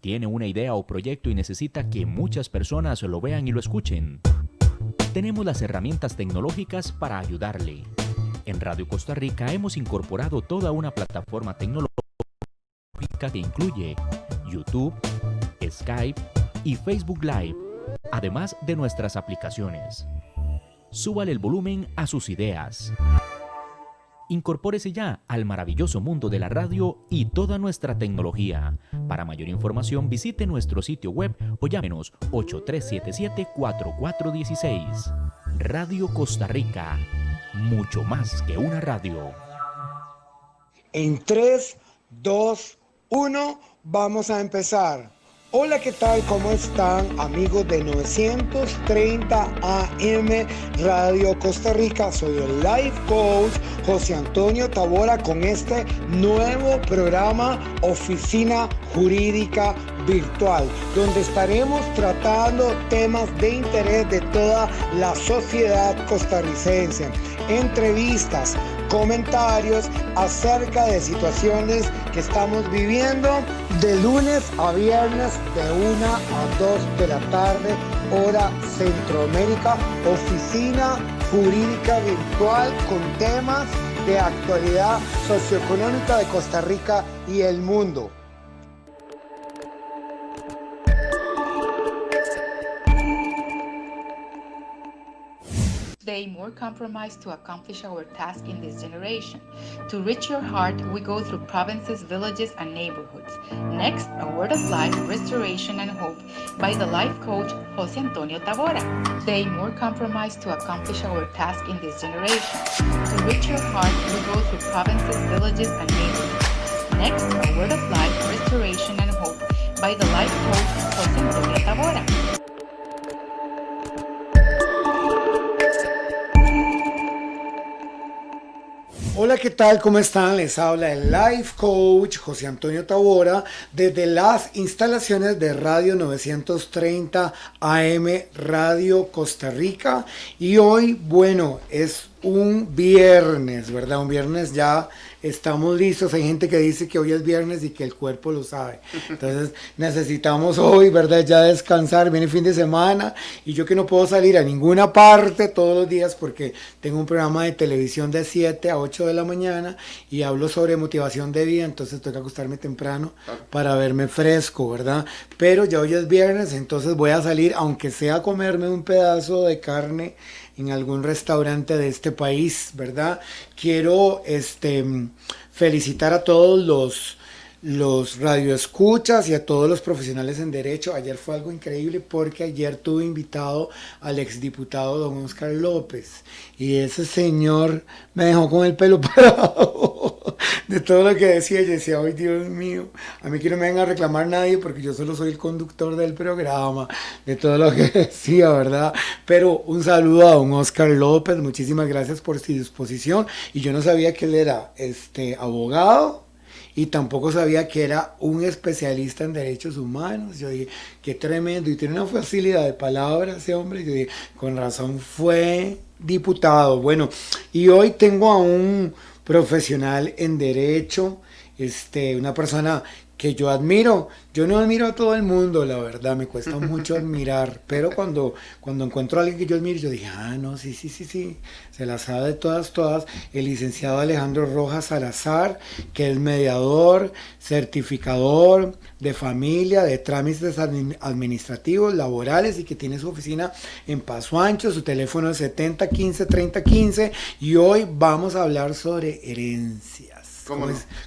¿Tiene una idea o proyecto y necesita que muchas personas lo vean y lo escuchen? Tenemos las herramientas tecnológicas para ayudarle. En Radio Costa Rica hemos incorporado toda una plataforma tecnológica que incluye YouTube, Skype y Facebook Live, además de nuestras aplicaciones. Súbale el volumen a sus ideas. Incorpórese ya al maravilloso mundo de la radio y toda nuestra tecnología. Para mayor información visite nuestro sitio web o llámenos 8377-4416. Radio Costa Rica, mucho más que una radio. En 3, 2, 1, vamos a empezar. Hola, ¿qué tal? ¿Cómo están, amigos de 930 AM Radio Costa Rica? Soy el Life Coach José Antonio Tavora con este nuevo programa Oficina Jurídica Virtual, donde estaremos tratando temas de interés de toda la sociedad costarricense, entrevistas, comentarios acerca de situaciones que estamos viviendo de lunes a viernes de 1 a 2 de la tarde, hora Centroamérica, Oficina Jurídica Virtual con temas de actualidad socioeconómica de Costa Rica y el mundo. Today, more compromise to accomplish our task in this generation. To reach your heart, we go through provinces, villages, and neighborhoods. Next, a word of life, restoration, and hope by the life coach, José Antonio Tavora. Today, more compromise to accomplish our task in this generation. To reach your heart, we go through provinces, villages, and neighborhoods. Next, a word of life, restoration, and hope by the life coach, José Antonio Tavora. Hola, ¿qué tal? ¿Cómo están? Les habla el Life Coach José Antonio Tavora desde las instalaciones de Radio 930 AM Radio Costa Rica. Y hoy, bueno, es un viernes, ¿verdad? Un viernes ya estamos listos. Hay gente que dice que hoy es viernes y que el cuerpo lo sabe. Entonces necesitamos hoy, ¿verdad? Ya descansar. Viene fin de semana y yo que no puedo salir a ninguna parte todos los días porque tengo un programa de televisión de 7 a 8 de la mañana y hablo sobre motivación de vida. Entonces tengo que acostarme temprano para verme fresco, ¿verdad? Pero ya hoy es viernes, entonces voy a salir, aunque sea a comerme un pedazo de carne en algún restaurante de este país, ¿verdad? Quiero felicitar a todos los radioescuchas y a todos los profesionales en derecho. Ayer fue algo increíble porque ayer tuve invitado al exdiputado don Oscar López y ese señor me dejó con el pelo parado de todo lo que decía. Yo decía, ay Dios mío, a mí que no me venga a reclamar nadie porque yo solo soy el conductor del programa, de todo lo que decía, ¿verdad? Pero un saludo a don Oscar López, muchísimas gracias por su disposición. Y yo no sabía que él era abogado y tampoco sabía que era un especialista en derechos humanos. Yo dije, qué tremendo, y tiene una facilidad de palabra ese hombre. Yo dije, con razón fue diputado. Bueno, y hoy tengo a un profesional en derecho, una persona que yo admiro. Yo no admiro a todo el mundo, la verdad, me cuesta mucho admirar, pero cuando encuentro a alguien que yo admiro, yo dije, no, sí, se la sabe de todas, el licenciado Alejandro Rojas Salazar, que es mediador, certificador de familia, de trámites administrativos, laborales, y que tiene su oficina en Paso Ancho. Su teléfono es 7015-3015, y hoy vamos a hablar sobre herencias.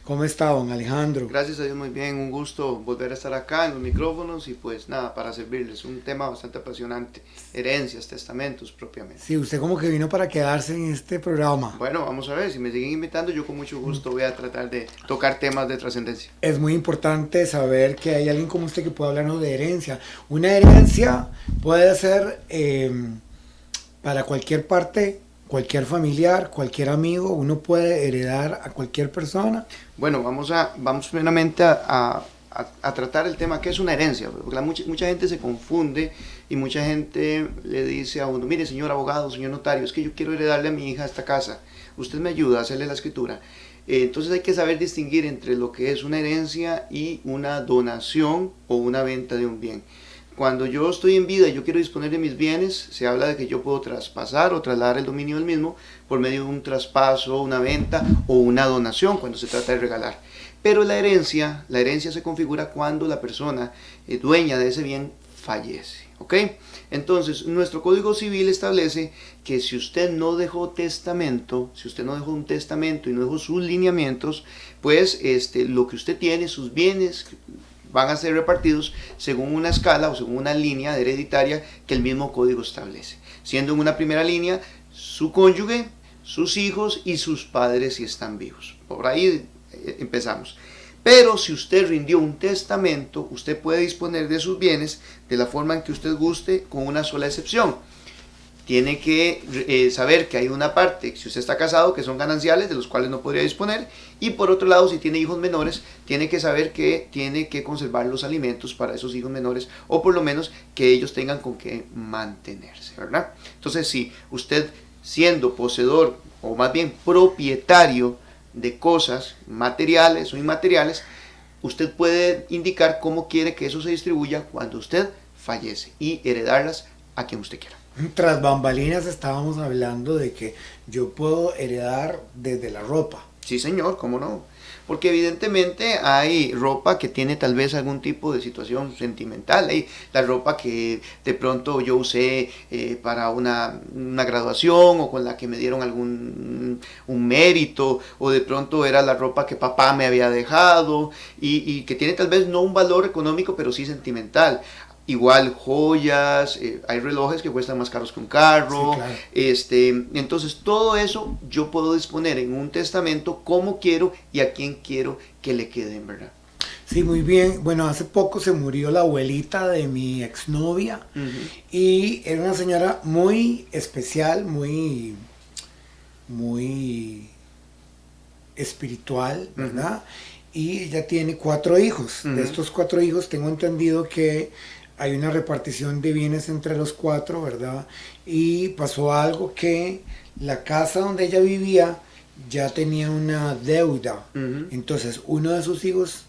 ¿Cómo está, don Alejandro? Gracias a Dios, muy bien, un gusto volver a estar acá en los micrófonos y pues nada, para servirles, un tema bastante apasionante, herencias, testamentos propiamente. Sí, usted como que vino para quedarse en este programa. Bueno, vamos a ver, si me siguen invitando yo con mucho gusto voy a tratar de tocar temas de trascendencia. Es muy importante saber que hay alguien como usted que puede hablarnos de herencia. Una herencia puede ser para cualquier parte, cualquier familiar, cualquier amigo, uno puede heredar a cualquier persona. Bueno, vamos primeramente a tratar el tema, ¿qué es una herencia? Porque mucha gente se confunde y mucha gente le dice a uno, mire señor abogado, señor notario, es que yo quiero heredarle a mi hija esta casa, usted me ayuda a hacerle la escritura. Entonces hay que saber distinguir entre lo que es una herencia y una donación o una venta de un bien. Cuando yo estoy en vida y yo quiero disponer de mis bienes, se habla de que yo puedo traspasar o trasladar el dominio del mismo por medio de un traspaso, una venta o una donación cuando se trata de regalar. Pero la herencia se configura cuando la persona dueña de ese bien fallece. ¿Ok? Entonces, nuestro Código Civil establece que si usted no dejó un testamento y no dejó sus lineamientos, pues lo que usted tiene, sus bienes, van a ser repartidos según una escala o según una línea hereditaria que el mismo código establece. Siendo en una primera línea su cónyuge, sus hijos y sus padres si están vivos. Por ahí empezamos. Pero si usted rindió un testamento, usted puede disponer de sus bienes de la forma en que usted guste, con una sola excepción. Tiene que saber que hay una parte, si usted está casado, que son gananciales, de los cuales no podría disponer. Y por otro lado, si tiene hijos menores, tiene que saber que tiene que conservar los alimentos para esos hijos menores, o por lo menos que ellos tengan con qué mantenerse, ¿verdad? Entonces, si usted, siendo poseedor, o más bien propietario de cosas materiales o inmateriales, usted puede indicar cómo quiere que eso se distribuya cuando usted fallece y heredarlas a quien usted quiera. Tras bambalinas estábamos hablando de que yo puedo heredar desde la ropa. Sí, señor, ¿cómo no? Porque evidentemente hay ropa que tiene tal vez algún tipo de situación sentimental. Hay la ropa que de pronto yo usé para una graduación, o con la que me dieron un mérito, o de pronto era la ropa que papá me había dejado y que tiene tal vez no un valor económico, pero sí sentimental. Igual joyas, hay relojes que cuestan más caros que un carro, sí, claro. Entonces todo eso yo puedo disponer en un testamento como quiero y a quien quiero que le queden, ¿verdad? Sí, muy bien. Bueno, hace poco se murió la abuelita de mi exnovia, y era una señora muy especial, muy espiritual, ¿verdad? Y ella tiene 4 hijos. De estos 4 hijos tengo entendido que hay una repartición de bienes entre los 4, ¿verdad? Y pasó algo que la casa donde ella vivía ya tenía una deuda. Entonces uno de sus hijos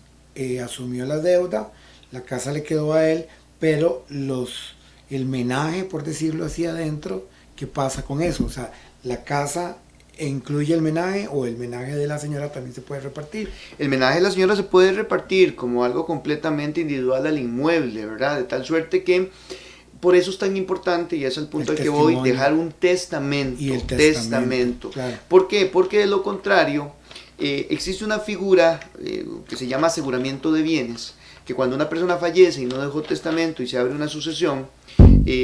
asumió la deuda, la casa le quedó a él, pero el menaje, por decirlo así, adentro, ¿qué pasa con eso? O sea, la casa incluye el menaje, o el menaje de la señora también se puede repartir. El menaje de la señora se puede repartir como algo completamente individual al inmueble, ¿verdad? De tal suerte que por eso es tan importante, y es el punto al que voy, dejar un testamento. Y el testamento. Claro. ¿Por qué? Porque de lo contrario, existe una figura que se llama aseguramiento de bienes, que cuando una persona fallece y no dejó testamento y se abre una sucesión,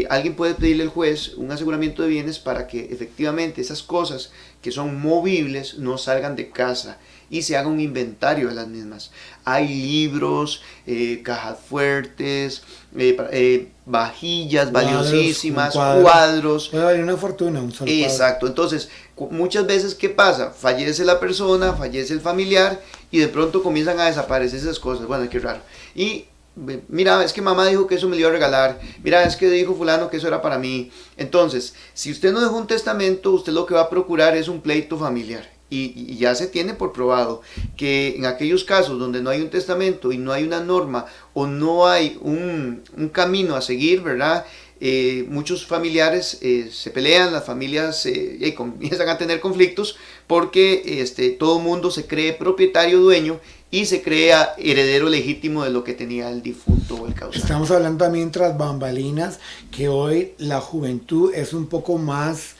alguien puede pedirle al juez un aseguramiento de bienes para que efectivamente esas cosas que son movibles no salgan de casa y se haga un inventario de las mismas. Hay libros, cajas fuertes, vajillas valiosísimas, cuadros. Puede valer una fortuna un solo cuadro. Exacto. Entonces, muchas veces, ¿qué pasa? Fallece la persona, fallece el familiar, y de pronto comienzan a desaparecer esas cosas. Bueno, qué raro. Y mira, es que mamá dijo que eso me lo iba a regalar. Mira, es que dijo fulano que eso era para mí. Entonces, si usted no dejó un testamento, usted lo que va a procurar es un pleito familiar. Y ya se tiene por probado que en aquellos casos donde no hay un testamento y no hay una norma, o no hay un camino a seguir, ¿verdad? Muchos familiares se pelean, las familias comienzan a tener conflictos porque todo el mundo se cree propietario, dueño, y se crea heredero legítimo de lo que tenía el difunto o el causante. Estamos hablando también tras bambalinas que hoy la juventud es un poco más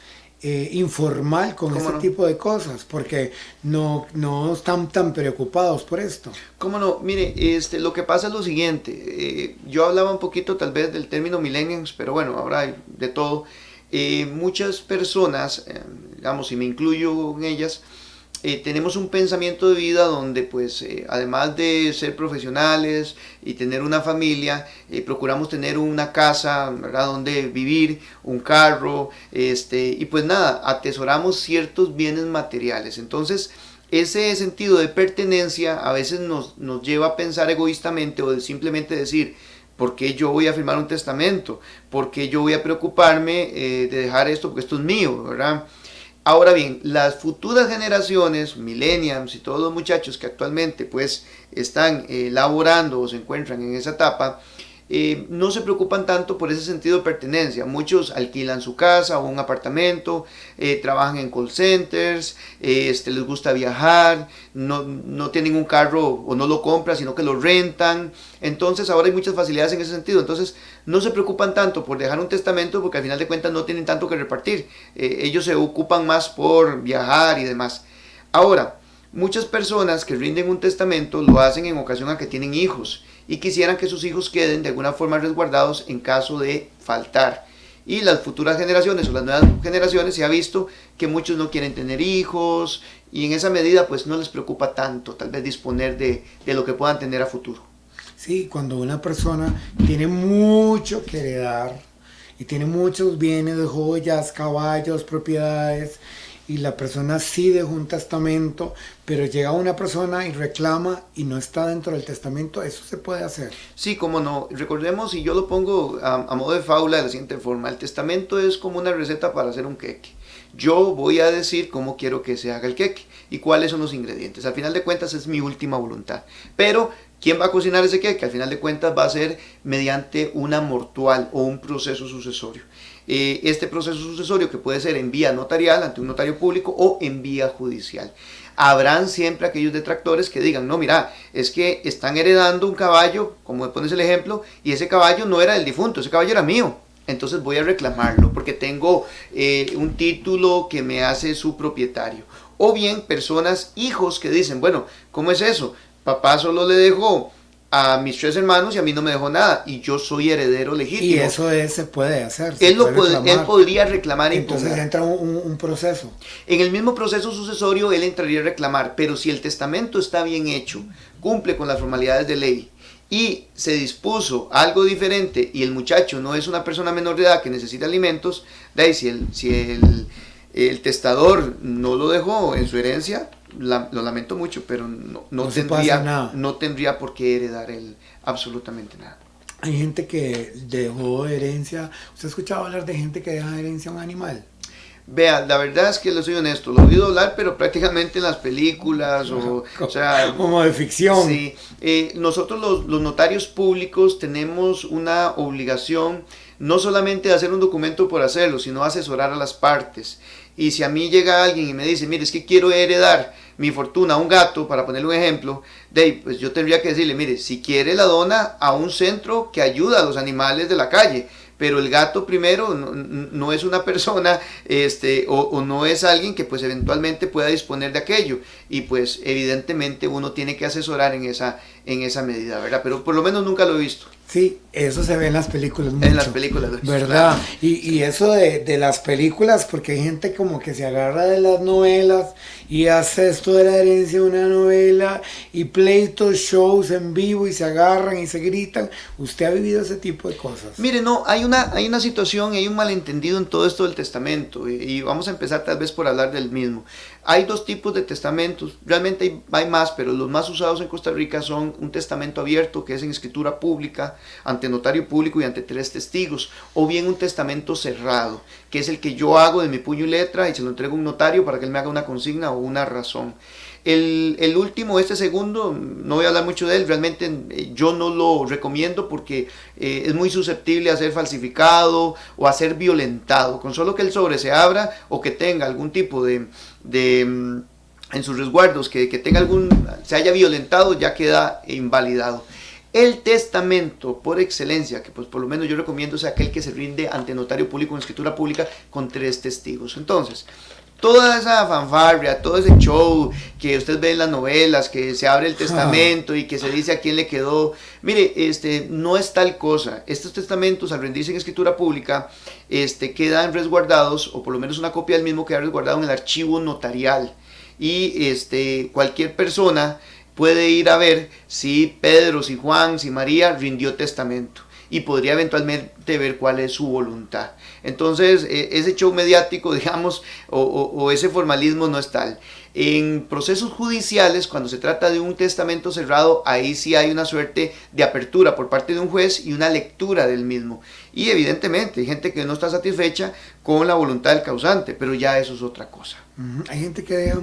informal con ese tipo de cosas, porque no están tan preocupados por esto. ¿Cómo no? Mire, lo que pasa es lo siguiente. Yo hablaba un poquito tal vez del término millennials, pero bueno, ahora hay de todo. Muchas personas, digamos, y me incluyo en ellas, tenemos un pensamiento de vida donde pues además de ser profesionales y tener una familia, procuramos tener una casa, ¿verdad?, donde vivir, un carro, y pues nada, atesoramos ciertos bienes materiales. Entonces ese sentido de pertenencia a veces nos lleva a pensar egoístamente, o de simplemente decir: ¿por qué yo voy a firmar un testamento? ¿Por qué yo voy a preocuparme de dejar esto? Porque esto es mío, ¿verdad? Ahora bien, las futuras generaciones, millennials y todos los muchachos que actualmente pues están laborando o se encuentran en esa etapa, no se preocupan tanto por ese sentido de pertenencia. Muchos alquilan su casa o un apartamento, trabajan en call centers, les gusta viajar, no tienen un carro o no lo compran, sino que lo rentan. Entonces ahora hay muchas facilidades en ese sentido. Entonces no se preocupan tanto por dejar un testamento, porque al final de cuentas no tienen tanto que repartir. Ellos se ocupan más por viajar y demás. Ahora, muchas personas que rinden un testamento lo hacen en ocasión a que tienen hijos y quisieran que sus hijos queden de alguna forma resguardados en caso de faltar. Y las futuras generaciones o las nuevas generaciones se ha visto que muchos no quieren tener hijos y en esa medida pues no les preocupa tanto tal vez disponer de lo que puedan tener a futuro. Sí, cuando una persona tiene mucho que heredar y tiene muchos bienes, joyas, caballos, propiedades, y la persona sí dejó un testamento, pero llega una persona y reclama y no está dentro del testamento, eso se puede hacer. Sí, cómo no. Recordemos, y yo lo pongo a modo de fábula de la siguiente forma: el testamento es como una receta para hacer un queque. Yo voy a decir cómo quiero que se haga el queque y cuáles son los ingredientes. Al final de cuentas es mi última voluntad. Pero ¿quién va a cocinar ese queque? Al final de cuentas va a ser mediante una mortual o un proceso sucesorio. Este proceso sucesorio que puede ser en vía notarial ante un notario público o en vía judicial. Habrán siempre aquellos detractores que digan, no, mira, es que están heredando un caballo, como pones el ejemplo, y ese caballo no era del difunto, ese caballo era mío. Entonces voy a reclamarlo porque tengo un título que me hace su propietario. O bien personas, hijos que dicen, bueno, ¿cómo es eso? Papá solo le dejó a mis 3 hermanos y a mí no me dejó nada y yo soy heredero legítimo. Y eso se puede hacer. Él podría reclamar. Entonces entra un proceso. En el mismo proceso sucesorio él entraría a reclamar, pero si el testamento está bien hecho, cumple con las formalidades de ley y se dispuso algo diferente y el muchacho no es una persona menor de edad que necesita alimentos, de ahí si el testador no lo dejó en su herencia, lo lamento mucho, pero no tendría por qué heredar él absolutamente nada. Hay gente que dejó herencia. ¿Usted ha escuchado hablar de gente que deja herencia a un animal? Vea, la verdad es que le soy honesto, lo he oído hablar, pero prácticamente en las películas o sea, como de ficción. Sí, nosotros los notarios públicos tenemos una obligación no solamente de hacer un documento por hacerlo, sino asesorar a las partes. Y si a mí llega alguien y me dice, mire, es que quiero heredar mi fortuna a un gato, para ponerle un ejemplo, pues yo tendría que decirle, mire, si quiere la dona a un centro que ayuda a los animales de la calle, pero el gato primero no es una persona o no es alguien que pues eventualmente pueda disponer de aquello, y pues evidentemente uno tiene que asesorar en esa medida, ¿verdad? Pero por lo menos nunca lo he visto. Sí, eso se ve en las películas mucho. En las películas, ¿verdad? Claro. Y eso de las películas, porque hay gente como que se agarra de las novelas y hace esto de la herencia de una novela y pleitos, shows en vivo y se agarran y se gritan. ¿Usted ha vivido ese tipo de cosas? Mire, no, hay una situación, hay un malentendido en todo esto del testamento y vamos a empezar tal vez por hablar del mismo. Hay 2 tipos de testamentos, realmente hay más, pero los más usados en Costa Rica son un testamento abierto, que es en escritura pública, ante notario público y ante 3 testigos, o bien un testamento cerrado, que es el que yo hago de mi puño y letra y se lo entrego a un notario para que él me haga una consigna o una razón. El último, este segundo, no voy a hablar mucho de él, realmente yo no lo recomiendo porque es muy susceptible a ser falsificado o a ser violentado. Con solo que el sobre se abra o que tenga algún tipo de en sus resguardos, que tenga se haya violentado, ya queda invalidado. El testamento por excelencia, que pues por lo menos yo recomiendo, es aquel que se rinde ante notario público en escritura pública con 3 testigos. Entonces, toda esa fanfarria, todo ese show que usted ve en las novelas, que se abre el testamento y que se dice a quién le quedó, mire, no es tal cosa. Estos testamentos, al rendirse en escritura pública, quedan resguardados, o por lo menos una copia del mismo queda resguardado en el archivo notarial. Y cualquier persona puede ir a ver si Pedro, si Juan, si María rindió testamento. y podría eventualmente ver cuál es su voluntad. Entonces, ese show mediático, digamos, o ese formalismo no es tal. En procesos judiciales, cuando se trata de un testamento cerrado, ahí sí hay una suerte de apertura por parte de un juez y una lectura del mismo. Y evidentemente hay gente que no está satisfecha con la voluntad del causante, pero ya eso es otra cosa. Hay gente que deja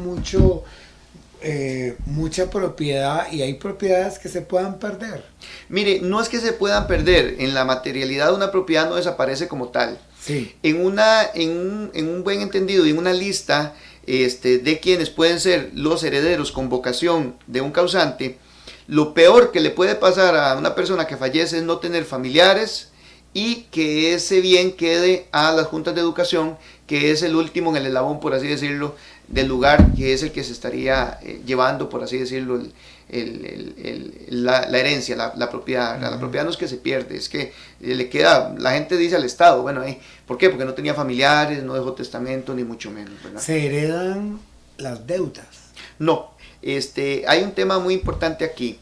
mucha propiedad, y hay propiedades que se puedan perder. Mire, no es que se puedan perder, en la materialidad una propiedad no desaparece como tal. Sí. En un buen entendido y en una lista de quienes pueden ser los herederos con vocación de un causante, lo peor que le puede pasar a una persona que fallece es no tener familiares y que ese bien quede a las juntas de educación, que es el último en el eslabón, por así decirlo, del lugar, que es el que se estaría llevando, por así decirlo, la herencia, la propiedad. La propiedad no es que se pierde, es que le queda, la gente dice al Estado, bueno, ¿por qué? Porque no tenía familiares, no dejó testamento, ni mucho menos, ¿verdad? ¿Se heredan las deudas? No, hay un tema muy importante aquí.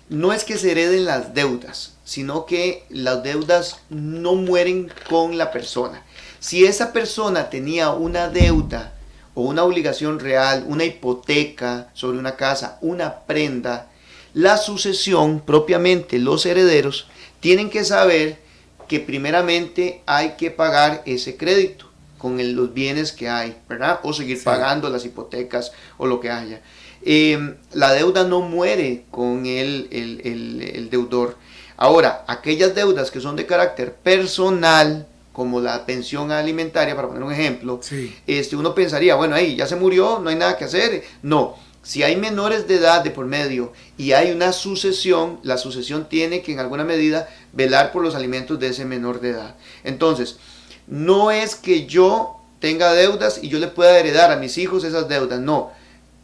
No es que se hereden las deudas, sino que las deudas no mueren con la persona. Si esa persona tenía una deuda o una obligación real, una hipoteca sobre una casa, una prenda, la sucesión, propiamente los herederos, tienen que saber que primeramente hay que pagar ese crédito con los bienes que hay, ¿verdad? O seguir pagando las hipotecas o lo que haya. La deuda no muere con el deudor. Ahora, aquellas deudas que son de carácter personal, como la pensión alimentaria, para poner un ejemplo, uno pensaría, bueno, ahí ya se murió, no hay nada que hacer. No, si hay menores de edad de por medio y hay una sucesión, la sucesión tiene que en alguna medida velar por los alimentos de ese menor de edad. Entonces, no es que yo tenga deudas y yo le pueda heredar a mis hijos esas deudas, no,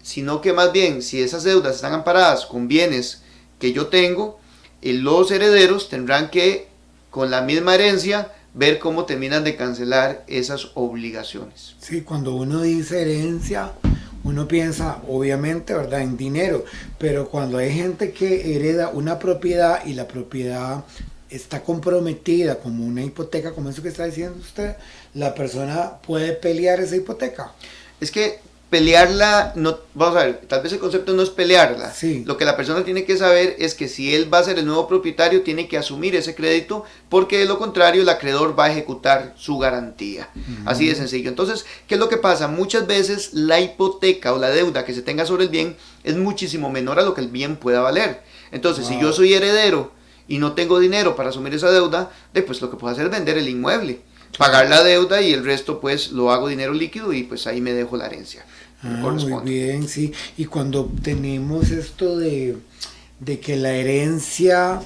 sino que más bien, si esas deudas están amparadas con bienes que yo tengo, los herederos tendrán que, con la misma herencia, ver cómo terminan de cancelar esas obligaciones. Sí, cuando uno dice herencia, uno piensa, obviamente, ¿verdad?, en dinero, pero cuando hay gente que hereda una propiedad y la propiedad está comprometida como una hipoteca, como eso que está diciendo usted, la persona puede pelear esa hipoteca. Es que pelearla, no, vamos a ver, tal vez el concepto no es pelearla. Sí. Lo que la persona tiene que saber es que si él va a ser el nuevo propietario, tiene que asumir ese crédito, porque de lo contrario el acreedor va a ejecutar su garantía. Así de sencillo. Entonces, ¿qué es lo que pasa? Muchas veces la hipoteca o la deuda que se tenga sobre el bien es muchísimo menor a lo que el bien pueda valer. Entonces, si yo soy heredero y no tengo dinero para asumir esa deuda, pues lo que puedo hacer es vender el inmueble, pagar la deuda y el resto pues lo hago dinero líquido y pues ahí me dejo la herencia. Muy bien, sí. Y cuando tenemos esto de que la herencia,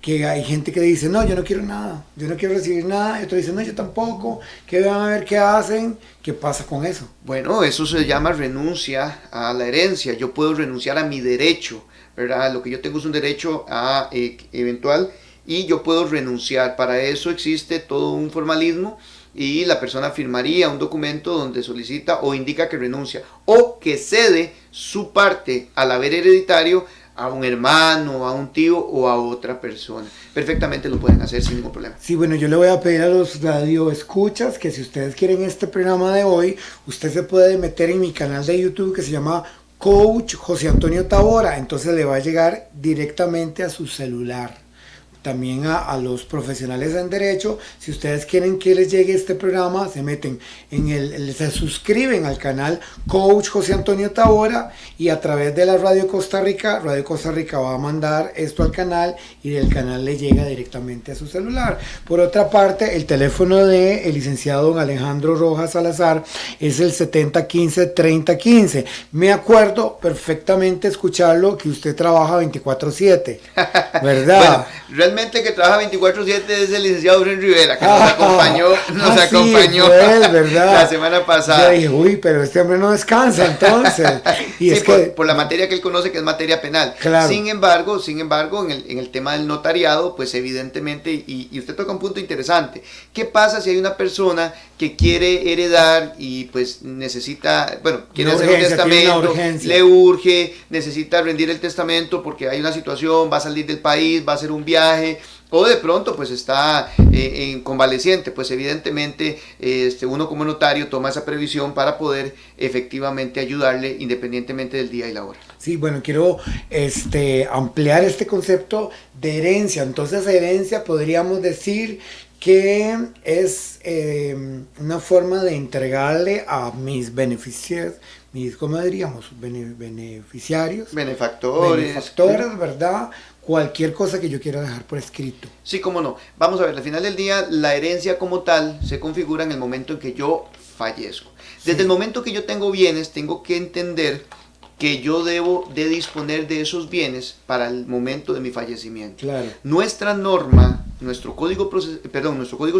que hay gente que dice, no, yo no quiero nada, yo no quiero recibir nada, y otro dice, no, yo tampoco, que van a ver qué hacen, ¿qué pasa con eso? Bueno, eso se llama renuncia a la herencia. Yo puedo renunciar a mi derecho, ¿verdad? Lo que yo tengo es un derecho a eventual y yo puedo renunciar. Para eso existe todo un formalismo y la persona firmaría un documento donde solicita o indica que renuncia o que cede su parte al haber hereditario a un hermano, a un tío o a otra persona. Perfectamente lo pueden hacer sin ningún problema. Sí, bueno, yo le voy a pedir a los radioescuchas que si ustedes quieren este programa de hoy, usted se puede meter en mi canal de YouTube que se llama Coach José Antonio Tabora, entonces le va a llegar directamente a su celular. También a los profesionales en derecho, si ustedes quieren que les llegue este programa, se meten se suscriben al canal Coach José Antonio Tabora y a través de la Radio Costa Rica va a mandar esto al canal y del canal le llega directamente a su celular. Por otra parte, el teléfono del licenciado don Alejandro Rojas Salazar es el 7015-3015. Me acuerdo perfectamente escucharlo que usted trabaja 24/7, ¿verdad? Bueno, realmente que trabaja 24/7 es el licenciado Bren Rivera, que nos acompañó él, ¿verdad? La semana pasada. Yo dije, uy, pero este hombre no descansa entonces. Y sí, es por la materia que él conoce, que es materia penal. Claro. Sin embargo, en el tema del notariado, pues evidentemente, y usted toca un punto interesante. ¿Qué pasa si hay una persona que quiere heredar y pues necesita, quiere hacer un testamento, le urge, necesita rendir el testamento porque hay una situación, va a salir del país, va a hacer un viaje o de pronto pues está convaleciente, pues evidentemente uno como notario toma esa previsión para poder efectivamente ayudarle independientemente del día y la hora. Sí, bueno, quiero ampliar este concepto de herencia. Entonces, herencia podríamos decir que es una forma de entregarle a mis beneficiarios, ¿cómo diríamos? Beneficiarios. Benefactores, ¿verdad? Cualquier cosa que yo quiera dejar por escrito. Sí, cómo no. Vamos a ver, al final del día, la herencia como tal se configura en el momento en que yo fallezco. Desde el momento que yo tengo bienes, tengo que entender que yo debo de disponer de esos bienes para el momento de mi fallecimiento. Claro. Nuestra norma, nuestro código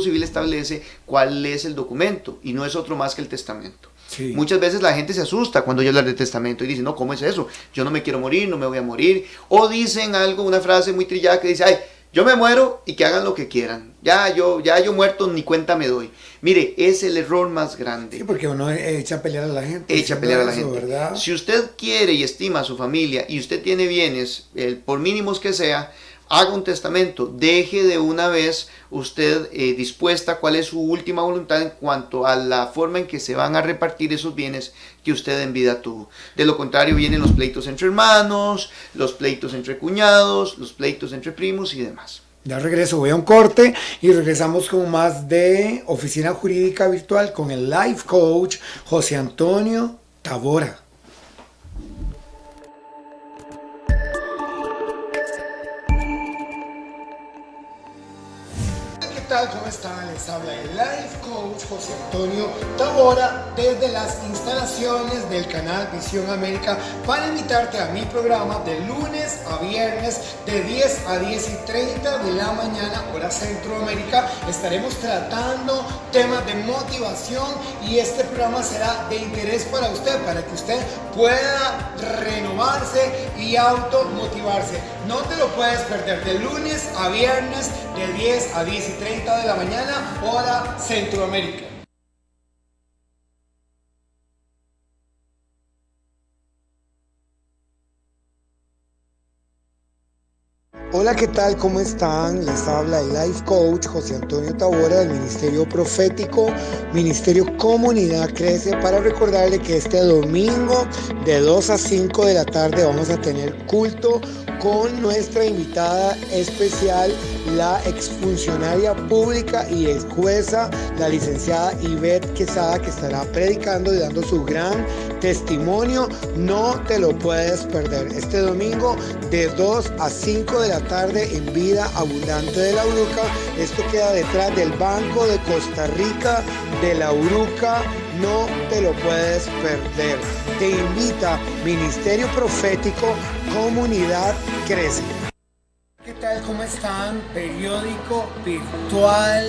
civil establece cuál es el documento y no es otro más que el testamento. Sí. Muchas veces la gente se asusta cuando yo hablo de testamento y dice, no, ¿cómo es eso? Yo no me quiero morir, no me voy a morir. O dicen algo, una frase muy trillada que dice, ay, yo me muero y que hagan lo que quieran. Ya yo muerto ni cuenta me doy. Mire, es el error más grande. Sí, porque uno echa a pelear a la gente. Echa a pelear a la eso, gente. ¿verdad? Si usted quiere y estima a su familia y usted tiene bienes, por mínimos que sea, haga un testamento, deje de una vez usted dispuesta cuál es su última voluntad en cuanto a la forma en que se van a repartir esos bienes que usted en vida tuvo. De lo contrario vienen los pleitos entre hermanos, los pleitos entre cuñados, los pleitos entre primos y demás. Ya regreso, voy a un corte y regresamos con más de Oficina Jurídica Virtual con el Life Coach José Antonio Tavora. ¿Qué tal? ¿Cómo están? Les habla el Life Coach José Antonio Tavora desde las instalaciones del canal Visión América para invitarte a mi programa de lunes a viernes de 10 a 10:30 de la mañana, hora Centroamérica. Estaremos tratando temas de motivación y este programa será de interés para usted, para que usted pueda renovarse y automotivarse. No te lo puedes perder, de lunes a viernes de 10 a 10:30 de la mañana, hora Centroamérica. Hola, ¿qué tal? ¿Cómo están? Les habla el Life Coach José Antonio Tavora del Ministerio Profético, Ministerio Comunidad Crece, para recordarle que este domingo de 2 a 5 de la tarde vamos a tener culto con nuestra invitada especial, la exfuncionaria pública y ex jueza, la licenciada Ivette Quesada, que estará predicando y dando su gran testimonio. No te lo puedes perder. Este domingo de 2 a 5 de la tarde en Vida Abundante de La Uruca. Esto queda detrás del Banco de Costa Rica de La Uruca. No te lo puedes perder. Te invita Ministerio Profético, Comunidad Crece. ¿Qué tal? ¿Cómo están? Periódico virtual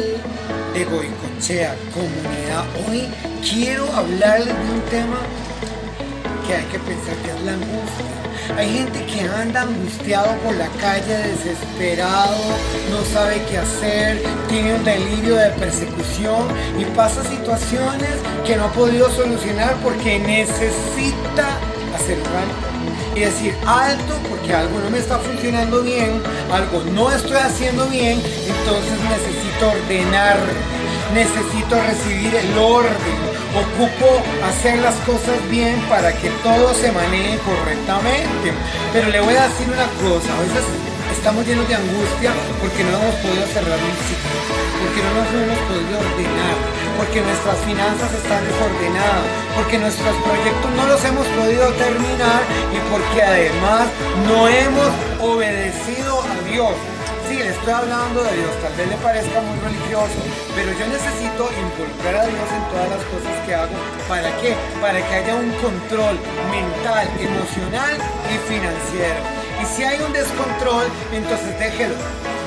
de Goicoechea, Comunidad. Hoy quiero hablarles de un tema que hay que pensar, que es la angustia. Hay gente que anda angustiado por la calle, desesperado, no sabe qué hacer, tiene un delirio de persecución y pasa situaciones que no ha podido solucionar porque necesita hacer un alto y decir alto, porque algo no me está funcionando bien, algo no estoy haciendo bien, entonces necesito ordenar, necesito recibir el orden. Ocupo hacer las cosas bien para que todo se maneje correctamente. Pero le voy a decir una cosa, a veces estamos llenos de angustia porque no hemos podido cerrar un ciclo, porque no nos hemos podido ordenar, porque nuestras finanzas están desordenadas, porque nuestros proyectos no los hemos podido terminar y porque además no hemos obedecido a Dios. Sí, le estoy hablando de Dios, tal vez le parezca muy religioso, pero yo necesito involucrar a Dios en todas las cosas que hago. ¿Para qué? Para que haya un control mental, emocional y financiero. Y si hay un descontrol, entonces déjelo.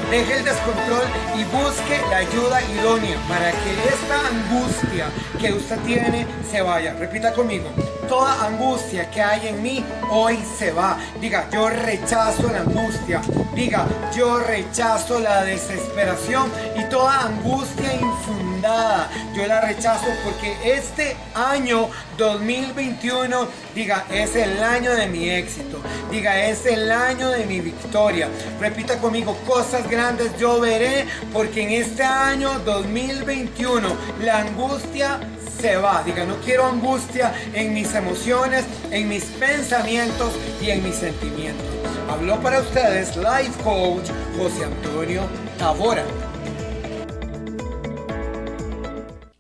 Deje el descontrol y busque la ayuda idónea para que esta angustia que usted tiene se vaya. Repita conmigo: toda angustia que hay en mí hoy se va. Diga: yo rechazo la angustia. Diga: yo rechazo la desesperación y toda angustia infundada recomendada. Yo la rechazo porque este año 2021, diga, es el año de mi éxito. Diga, es el año de mi victoria. Repita conmigo, cosas grandes yo veré, porque en este año 2021 la angustia se va. Diga, no quiero angustia en mis emociones, en mis pensamientos y en mis sentimientos. Habló para ustedes Life Coach José Antonio Tavora.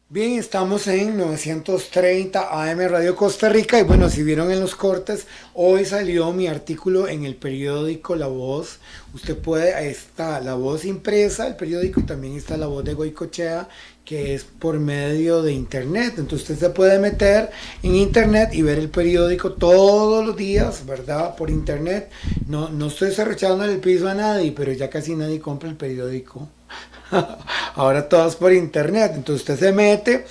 Bien, estamos en 930 AM Radio Costa Rica y bueno, si vieron en los cortes, hoy salió mi artículo en el periódico La Voz. Usted puede, ahí está La Voz impresa, el periódico, y también está La Voz de Goicoechea, que es por medio de internet. Entonces usted se puede meter en internet y ver el periódico todos los días, ¿verdad? Por internet. No estoy cerruchando el piso a nadie, pero ya casi nadie compra el periódico. Ahora todo es por internet. Entonces usted se mete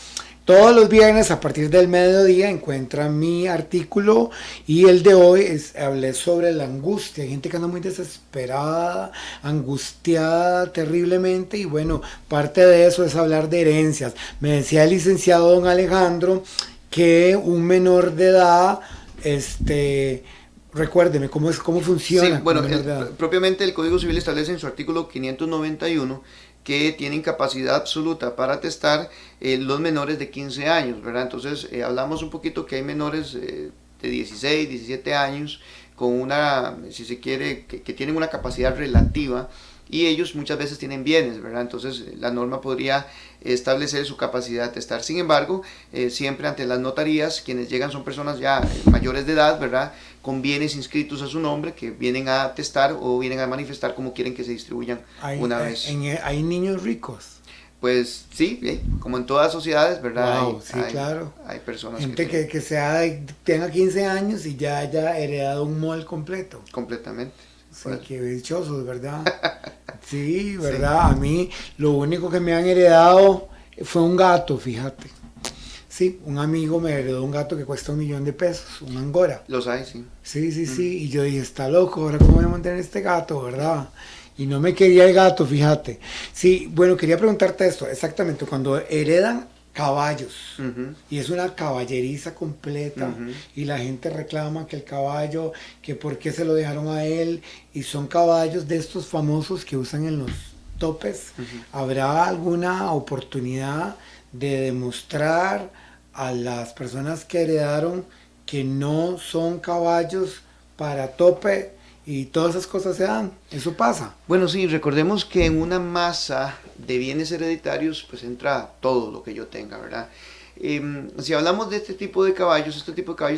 todos los viernes a partir del mediodía, encuentra mi artículo, y el de hoy hablé sobre la angustia. Hay gente que anda muy desesperada, angustiada terriblemente, y bueno, parte de eso es hablar de herencias. Me decía el licenciado don Alejandro que un menor de edad, recuérdeme cómo funciona. Sí, bueno, propiamente el Código Civil establece en su artículo 591 que tienen capacidad absoluta para atestar los menores de 15 años, ¿verdad? Entonces hablamos un poquito que hay menores de 16, 17 años con una, si se quiere, que tienen una capacidad relativa, y ellos muchas veces tienen bienes, ¿verdad? Entonces la norma podría establecer su capacidad de atestar. Sin embargo, siempre ante las notarías, quienes llegan son personas ya mayores de edad, ¿verdad? Con bienes inscritos a su nombre, que vienen a atestar o vienen a manifestar cómo quieren que se distribuyan una vez. ¿Hay niños ricos? Pues sí, como en todas sociedades, ¿verdad? Wow, claro. Hay personas gente que tenga 15 años y ya haya heredado un mall completo. Completamente. Sí, qué dichosos, ¿verdad? Sí, ¿verdad? Sí. A mí lo único que me han heredado fue un gato, fíjate. Sí, un amigo me heredó un gato que cuesta $1 millón, un angora. Los hay, sí. Sí, y yo dije, está loco, ahora cómo voy a mantener este gato, ¿verdad? Y no me quería el gato, fíjate. Sí, bueno, quería preguntarte esto, exactamente, cuando heredan caballos, y es una caballeriza completa, y la gente reclama que el caballo, que por qué se lo dejaron a él, y son caballos de estos famosos que usan en los topes. ¿Habrá alguna oportunidad de demostrar a las personas que heredaron que no son caballos para tope y todas esas cosas se dan? ¿Eso pasa? Bueno, sí, recordemos que en una masa de bienes hereditarios pues entra todo lo que yo tenga, ¿verdad? Si hablamos de este tipo de caballos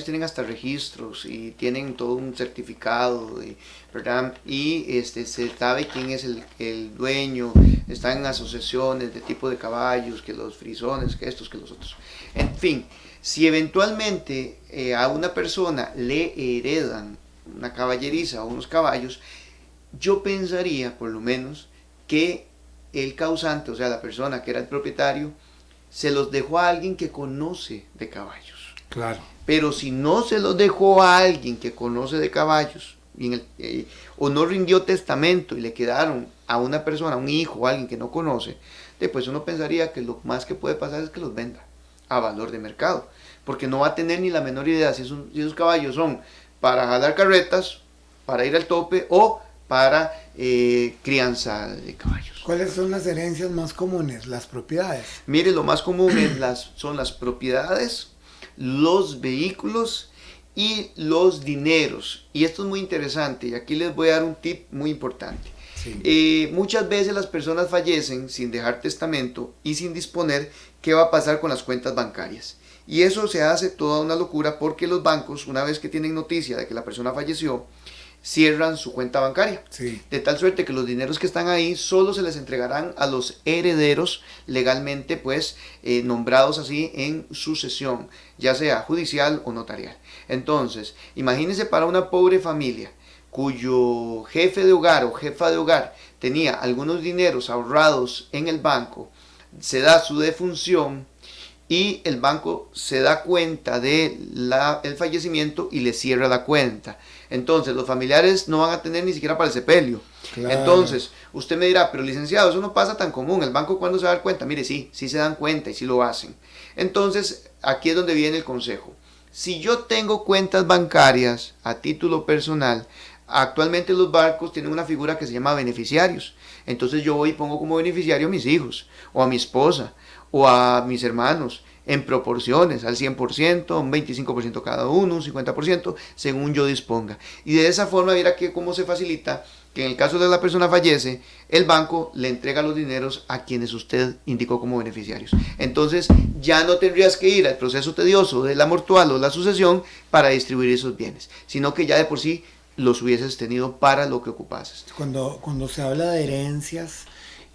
tienen hasta registros y tienen todo un certificado, ¿verdad? Y se sabe quién es el dueño, están en asociaciones de tipo de caballos, que los frisones, que estos, que los otros. En fin, si eventualmente a una persona le heredan una caballeriza o unos caballos, yo pensaría por lo menos que el causante, o sea la persona que era el propietario, se los dejó a alguien que conoce de caballos. Claro. Pero si no se los dejó a alguien que conoce de caballos, o no rindió testamento y le quedaron a una persona, a un hijo o alguien que no conoce, después uno pensaría que lo más que puede pasar es que los venda a valor de mercado, porque no va a tener ni la menor idea si esos caballos son para jalar carretas, para ir al tope o para crianza de caballos. ¿Cuáles son las herencias más comunes, las propiedades? Mire, lo más común son las propiedades, los vehículos y los dineros. Y esto es muy interesante, y aquí les voy a dar un tip muy importante. Sí. Muchas veces las personas fallecen sin dejar testamento y sin disponer qué va a pasar con las cuentas bancarias. Y eso se hace toda una locura, porque los bancos, una vez que tienen noticia de que la persona falleció, cierran su cuenta bancaria. Sí. De tal suerte que los dineros que están ahí solo se les entregarán a los herederos legalmente pues nombrados así en sucesión, ya sea judicial o notarial. Entonces, imagínense para una pobre familia cuyo jefe de hogar o jefa de hogar tenía algunos dineros ahorrados en el banco, se da su defunción y el banco se da cuenta del fallecimiento y le cierra la cuenta. Entonces los familiares no van a tener ni siquiera para el sepelio. Claro. Entonces usted me dirá, pero licenciado, eso no pasa tan común, ¿el banco cuándo se va a dar cuenta? Mire, sí se dan cuenta y sí lo hacen. Entonces aquí es donde viene el consejo. Si yo tengo cuentas bancarias a título personal, actualmente los bancos tienen una figura que se llama beneficiarios. Entonces yo voy y pongo como beneficiario a mis hijos, o a mi esposa, o a mis hermanos, en proporciones, al 100%, un 25% cada uno, un 50%, según yo disponga. Y de esa forma, mira que cómo se facilita que en el caso de la persona fallece, el banco le entrega los dineros a quienes usted indicó como beneficiarios. Entonces ya no tendrías que ir al proceso tedioso de la mortual o la sucesión para distribuir esos bienes, sino que ya de por sí los hubieses tenido para lo que ocupases. Cuando se habla de herencias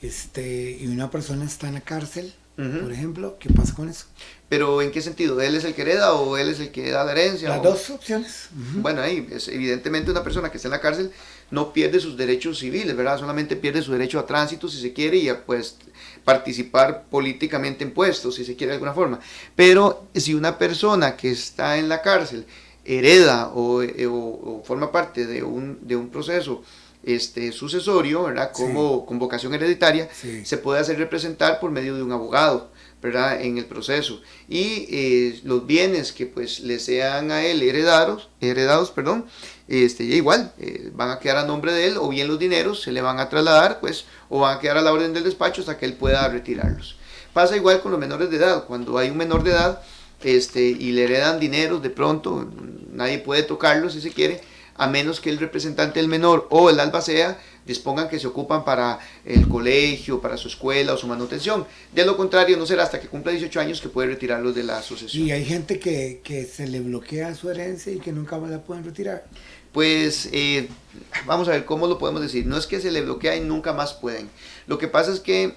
y una persona está en la cárcel, por ejemplo, ¿qué pasa con eso? ¿Pero en qué sentido? ¿Él es el que hereda o él es el que da la herencia? Las dos opciones. Bueno, ahí evidentemente una persona que está en la cárcel no pierde sus derechos civiles, ¿verdad? Solamente pierde su derecho a tránsito, si se quiere, y a pues participar políticamente en puestos, si se quiere de alguna forma. Pero si una persona que está en la cárcel hereda o forma parte de un proceso sucesorio, ¿verdad? Como con vocación hereditaria, se puede hacer representar por medio de un abogado, ¿verdad? En el proceso, y los bienes que pues le sean a él heredados, igual van a quedar a nombre de él, o bien los dineros se le van a trasladar, pues, o van a quedar a la orden del despacho hasta que él pueda retirarlos. Pasa igual con los menores de edad. Cuando hay un menor de edad y le heredan dineros, de pronto nadie puede tocarlo si se quiere, a menos que el representante del menor o el albacea dispongan que se ocupan para el colegio, para su escuela o su manutención. De lo contrario, no será hasta que cumpla 18 años que puede retirarlos de la sucesión. Y hay gente que se le bloquea su herencia y que nunca más la pueden retirar. Pues vamos a ver cómo lo podemos decir. No es que se le bloquea y nunca más pueden. Lo que pasa es que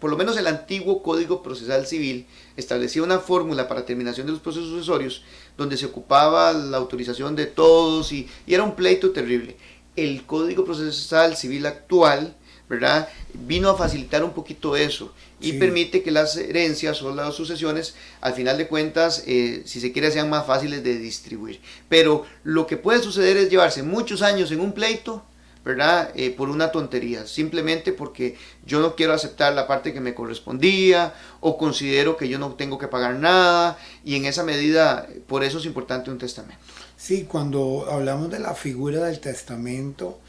por lo menos el antiguo Código Procesal Civil establecía una fórmula para terminación de los procesos sucesorios donde se ocupaba la autorización de todos y era un pleito terrible. El Código Procesal Civil actual, ¿verdad?, vino a facilitar un poquito eso y permite que las herencias o las sucesiones, al final de cuentas, si se quiere, sean más fáciles de distribuir. Pero lo que puede suceder es llevarse muchos años en un pleito, ¿verdad? Por una tontería, simplemente porque yo no quiero aceptar la parte que me correspondía o considero que yo no tengo que pagar nada, y en esa medida, por eso es importante un testamento. Sí, cuando hablamos de la figura del testamento,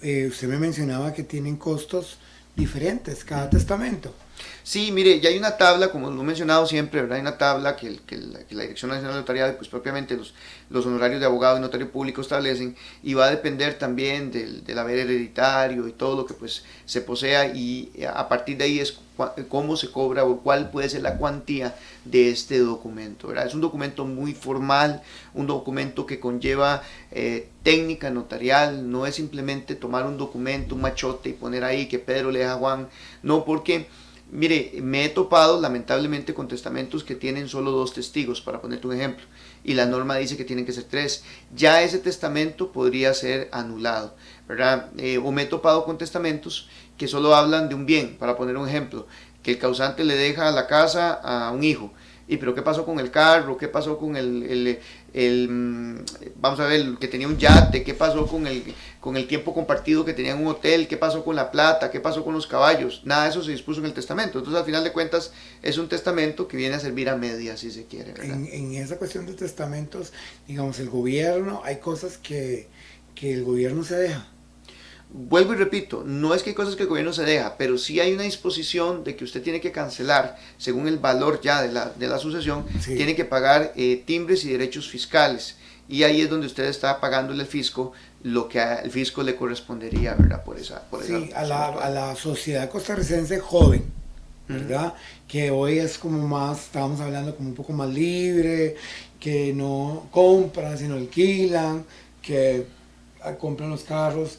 usted me mencionaba que tienen costos diferentes cada testamento. Sí, mire, ya hay una tabla, como lo he mencionado siempre, ¿verdad? Hay una tabla que la Dirección Nacional de Notariado y pues propiamente los honorarios de abogado y notario público establecen, y va a depender también del haber hereditario y todo lo que pues se posea, y a partir de ahí es cómo se cobra o cuál puede ser la cuantía de este documento, ¿verdad? Es un documento muy formal, un documento que conlleva técnica notarial, no es simplemente tomar un documento, un machote y poner ahí que Pedro le deja a Juan, no, porque mire, me he topado lamentablemente con testamentos que tienen solo 2 testigos, para ponerte un ejemplo, y la norma dice que tienen que ser 3. Ya ese testamento podría ser anulado, ¿verdad? O me he topado con testamentos que solo hablan de un bien, para poner un ejemplo, que el causante le deja la casa a un hijo. ¿Y pero qué pasó con el carro? ¿Qué pasó con vamos a ver, que tenía un yate? ¿Qué pasó con el tiempo compartido que tenía en un hotel? ¿Qué pasó con la plata? ¿Qué pasó con los caballos? Nada de eso se dispuso en el testamento. Entonces, al final de cuentas, es un testamento que viene a servir a medias, si se quiere, ¿verdad? En esa cuestión de testamentos, digamos, el gobierno, hay cosas que el gobierno se deja. Vuelvo y repito, no es que hay cosas que el gobierno se deja, pero sí hay una disposición de que usted tiene que cancelar, según el valor ya de la sucesión, tiene que pagar timbres y derechos fiscales, y ahí es donde usted está pagándole al fisco lo que al fisco le correspondería, ¿verdad? Por esa a la sociedad costarricense joven, ¿verdad? Que hoy es como más, estábamos hablando como un poco más libre, que no compran, sino alquilan, que compran los carros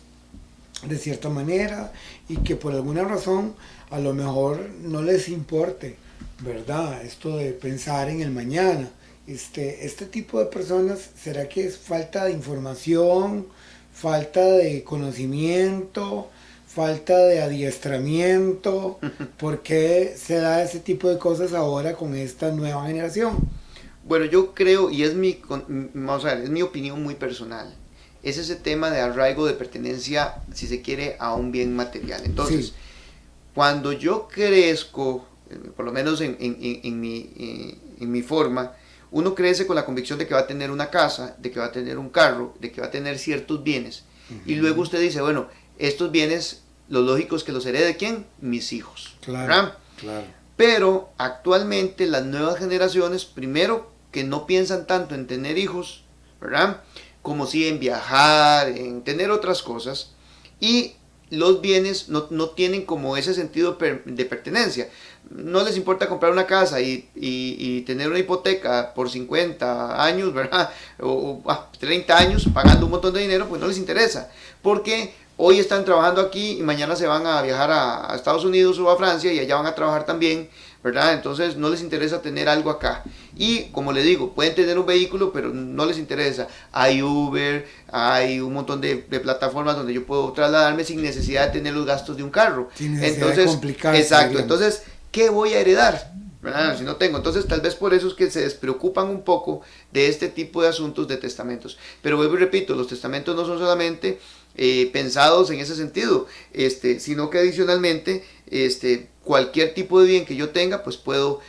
de cierta manera, y que por alguna razón a lo mejor no les importe, ¿verdad? Esto de pensar en el mañana. Este tipo de personas, ¿será que es falta de información, falta de conocimiento, falta de adiestramiento? ¿Por qué se da ese tipo de cosas ahora con esta nueva generación? Bueno, yo creo, y vamos a ver, es mi opinión muy personal, es ese tema de arraigo, de pertenencia, si se quiere, a un bien material. Entonces, sí, cuando yo crezco, por lo menos en mi forma, uno crece con la convicción de que va a tener una casa, de que va a tener un carro, de que va a tener ciertos bienes. Y luego usted dice, bueno, estos bienes, lo lógico es que los herede ¿quién? Mis hijos. Claro, ¿verdad? claro. Pero actualmente las nuevas generaciones, primero que no piensan tanto en tener hijos, ¿verdad? Como sí en viajar, en tener otras cosas. Y los bienes no tienen como ese sentido de pertenencia. No les importa comprar una casa y tener una hipoteca por 50 años, ¿verdad? O 30 años pagando un montón de dinero, pues no les interesa. Porque hoy están trabajando aquí y mañana se van a viajar a Estados Unidos o a Francia y allá van a trabajar también, ¿verdad? Entonces no les interesa tener algo acá. Y como le digo, pueden tener un vehículo, pero no les interesa. Hay Uber, hay un montón de plataformas donde yo puedo trasladarme sin necesidad de tener los gastos de un carro. Sin necesidad entonces, de complicarse, exacto, digamos. entonces, ¿qué voy a heredar? ¿Verdad? Si no tengo, entonces tal vez por eso es que se despreocupan un poco de este tipo de asuntos de testamentos. Pero vuelvo y repito, los testamentos no son solamente pensados en ese sentido, sino que adicionalmente cualquier tipo de bien que yo tenga, pues puedo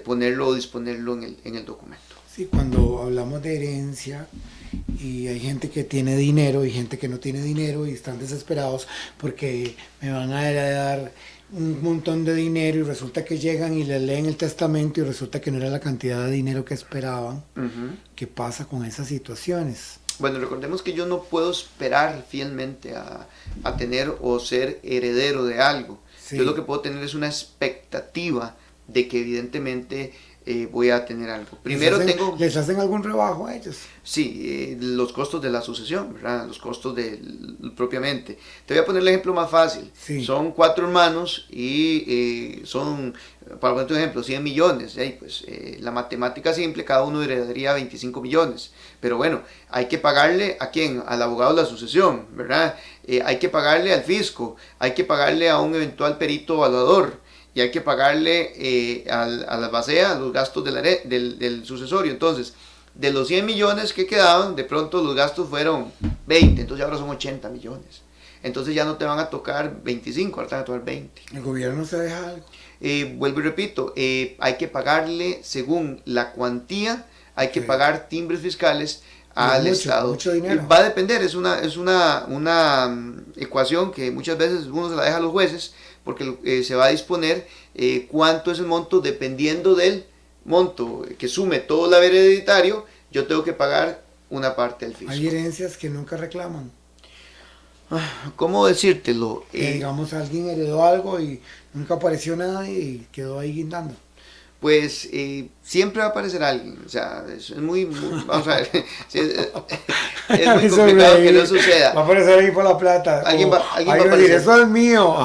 ponerlo o disponerlo en el documento. Sí, cuando hablamos de herencia y hay gente que tiene dinero y gente que no tiene dinero y están desesperados porque me van a heredar un montón de dinero y resulta que llegan y le leen el testamento y resulta que no era la cantidad de dinero que esperaban. ¿Qué pasa con esas situaciones? Bueno, recordemos que yo no puedo esperar fielmente a tener o ser heredero de algo. Sí. Yo lo que puedo tener es una expectativa de que evidentemente voy a tener algo. Primero ¿Les hacen algún rebajo a ellos? Sí, los costos de la sucesión, ¿verdad? Los costos propiamente. Te voy a poner el ejemplo más fácil. Sí. Son 4 hermanos y son, para poner un ejemplo, 100 millones. Pues la matemática simple, cada uno heredaría 25 millones. Pero bueno, hay que pagarle ¿a quién? Al abogado de la sucesión, ¿verdad? Hay que pagarle al fisco, hay que pagarle a un eventual perito evaluador. Y hay que pagarle a la basea los gastos del sucesorio. Entonces, de los 100 millones que quedaban, de pronto los gastos fueron 20, entonces ahora son 80 millones. Entonces ya no te van a tocar 25, ahora te van a tocar 20. ¿El gobierno se deja algo? Vuelvo y repito, hay que pagarle según la cuantía, hay que pagar timbres fiscales al Estado. Mucho dinero. Va a depender, es una ecuación que muchas veces uno se la deja a los jueces, porque se va a disponer cuánto es el monto, dependiendo del monto que sume todo el haber hereditario, yo tengo que pagar una parte del fisco. Hay herencias que nunca reclaman. ¿Cómo decírtelo? Digamos, alguien heredó algo y nunca apareció nada y quedó ahí guindando. Pues siempre va a aparecer alguien, o sea, es muy vamos a ver, es muy complicado que no suceda. Va a aparecer ahí por la plata. Alguien va a aparecer. Decir, eso es mío.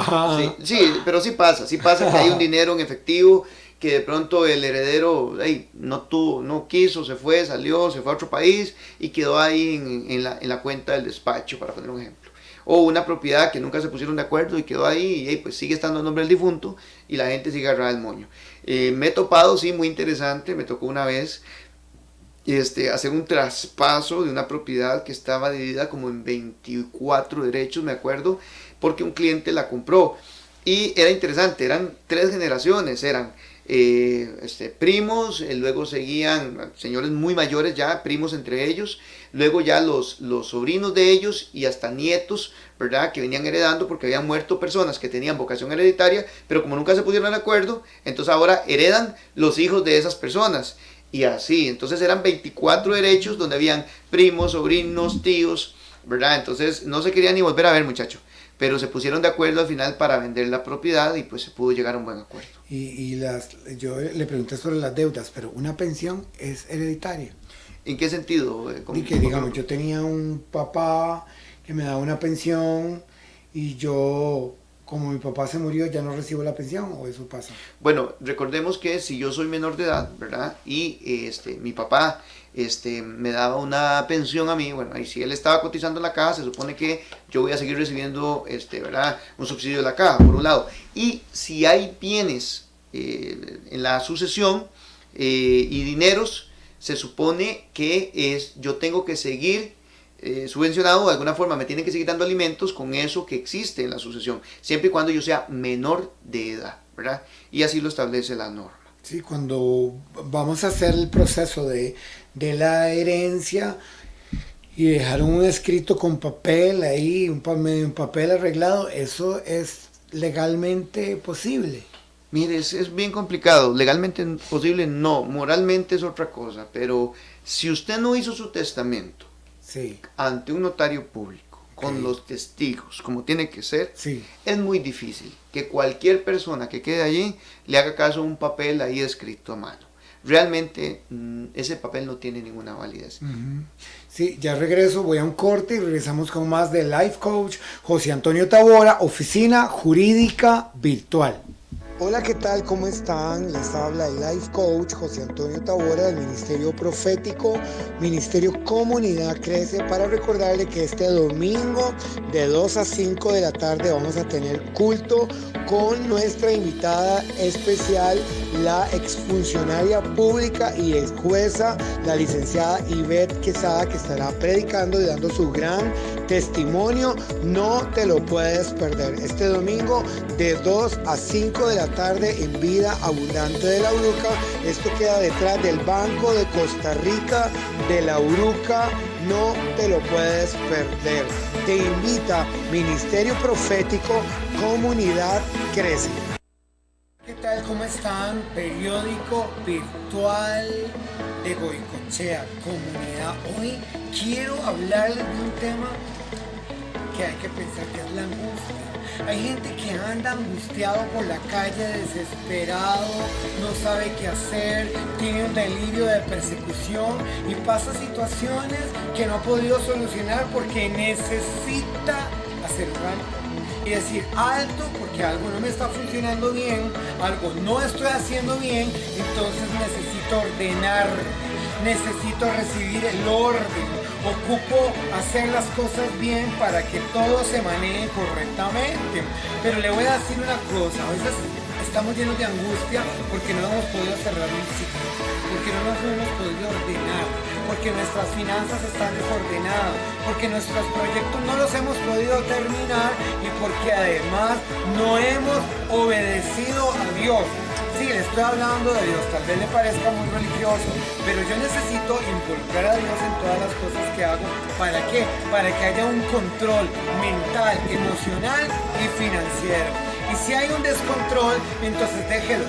Sí, pero sí pasa que hay un dinero en efectivo que de pronto el heredero no quiso, se fue a otro país y quedó ahí en la cuenta del despacho, para poner un ejemplo. O una propiedad que nunca se pusieron de acuerdo y quedó ahí y pues sigue estando el nombre del difunto y la gente sigue agarrada el moño. Me he topado, sí, muy interesante, me tocó una vez hacer un traspaso de una propiedad que estaba dividida como en 24 derechos, me acuerdo, porque un cliente la compró. Y era interesante, eran 3 generaciones, eran primos, luego seguían señores muy mayores ya, primos entre ellos, luego ya los sobrinos de ellos y hasta nietos, ¿verdad? Que venían heredando porque habían muerto personas que tenían vocación hereditaria, pero como nunca se pusieron de acuerdo, entonces ahora heredan los hijos de esas personas. Y así, entonces eran 24 derechos donde habían primos, sobrinos, tíos, ¿verdad? Entonces no se querían ni volver a ver, muchacho. Pero se pusieron de acuerdo al final para vender la propiedad y pues se pudo llegar a un buen acuerdo. Yo le pregunté sobre las deudas, pero ¿una pensión es hereditaria? ¿En qué sentido? Y que digamos, yo tenía un papá que me daba una pensión y yo como mi papá se murió, ya no recibo la pensión, o eso pasa? Bueno, recordemos que si yo soy menor de edad, ¿verdad? Y mi papá me daba una pensión a mí, bueno, y si él estaba cotizando en la caja, se supone que yo voy a seguir recibiendo, ¿verdad? Un subsidio de la caja, por un lado. Y si hay bienes en la sucesión y dineros, se supone que yo tengo que seguir subvencionado, de alguna forma me tienen que seguir dando alimentos con eso que existe en la sucesión, siempre y cuando yo sea menor de edad, ¿verdad? Y así lo establece la norma. Sí, cuando vamos a hacer el proceso de la herencia y dejar un escrito con papel ahí, medio un papel arreglado, ¿eso es legalmente posible? Mire, es bien complicado, legalmente posible no, moralmente es otra cosa, pero si usted no hizo su testamento, sí, ante un notario público, con los testigos, como tiene que ser, sí, es muy difícil que cualquier persona que quede allí le haga caso a un papel ahí escrito a mano. Realmente ese papel no tiene ninguna validez. Sí, ya regreso, voy a un corte y regresamos con más de Life Coach José Antonio Tabora, Oficina Jurídica Virtual. Hola, ¿qué tal? ¿Cómo están? Les habla el Life Coach José Antonio Tabora del Ministerio Profético, Ministerio Comunidad Crece, para recordarle que este domingo de 2 a 5 de la tarde vamos a tener culto con nuestra invitada especial, la exfuncionaria pública y ex jueza, la licenciada Ivette Quesada, que estará predicando y dando su gran testimonio. No te lo puedes perder. Este domingo de 2 a 5 de la tarde en Vida Abundante de La Uruca. Esto queda detrás del Banco de Costa Rica de La Uruca. No te lo puedes perder. Te invita Ministerio Profético, Comunidad Crece. ¿Qué tal? ¿Cómo están? Periódico virtual de Goicoechea, Comunidad. Hoy quiero hablarles de un tema que hay que pensar, que es la angustia. Hay gente que anda angustiado por la calle, desesperado, no sabe qué hacer, tiene un delirio de persecución y pasa situaciones que no ha podido solucionar porque necesita hacer un alto y decir alto, porque algo no me está funcionando bien, algo no estoy haciendo bien, entonces necesito ordenar, necesito recibir el orden. Ocupo hacer las cosas bien para que todo se maneje correctamente. Pero le voy a decir una cosa, a veces estamos llenos de angustia porque no hemos podido cerrar un ciclo, porque no nos hemos podido ordenar, porque nuestras finanzas están desordenadas, porque nuestros proyectos no los hemos podido terminar y porque además no hemos obedecido a Dios. Sí, le estoy hablando de Dios, tal vez le parezca muy religioso, pero yo necesito involucrar a Dios en todas las cosas que hago. ¿Para qué? Para que haya un control mental, emocional y financiero. Y si hay un descontrol, entonces déjelo.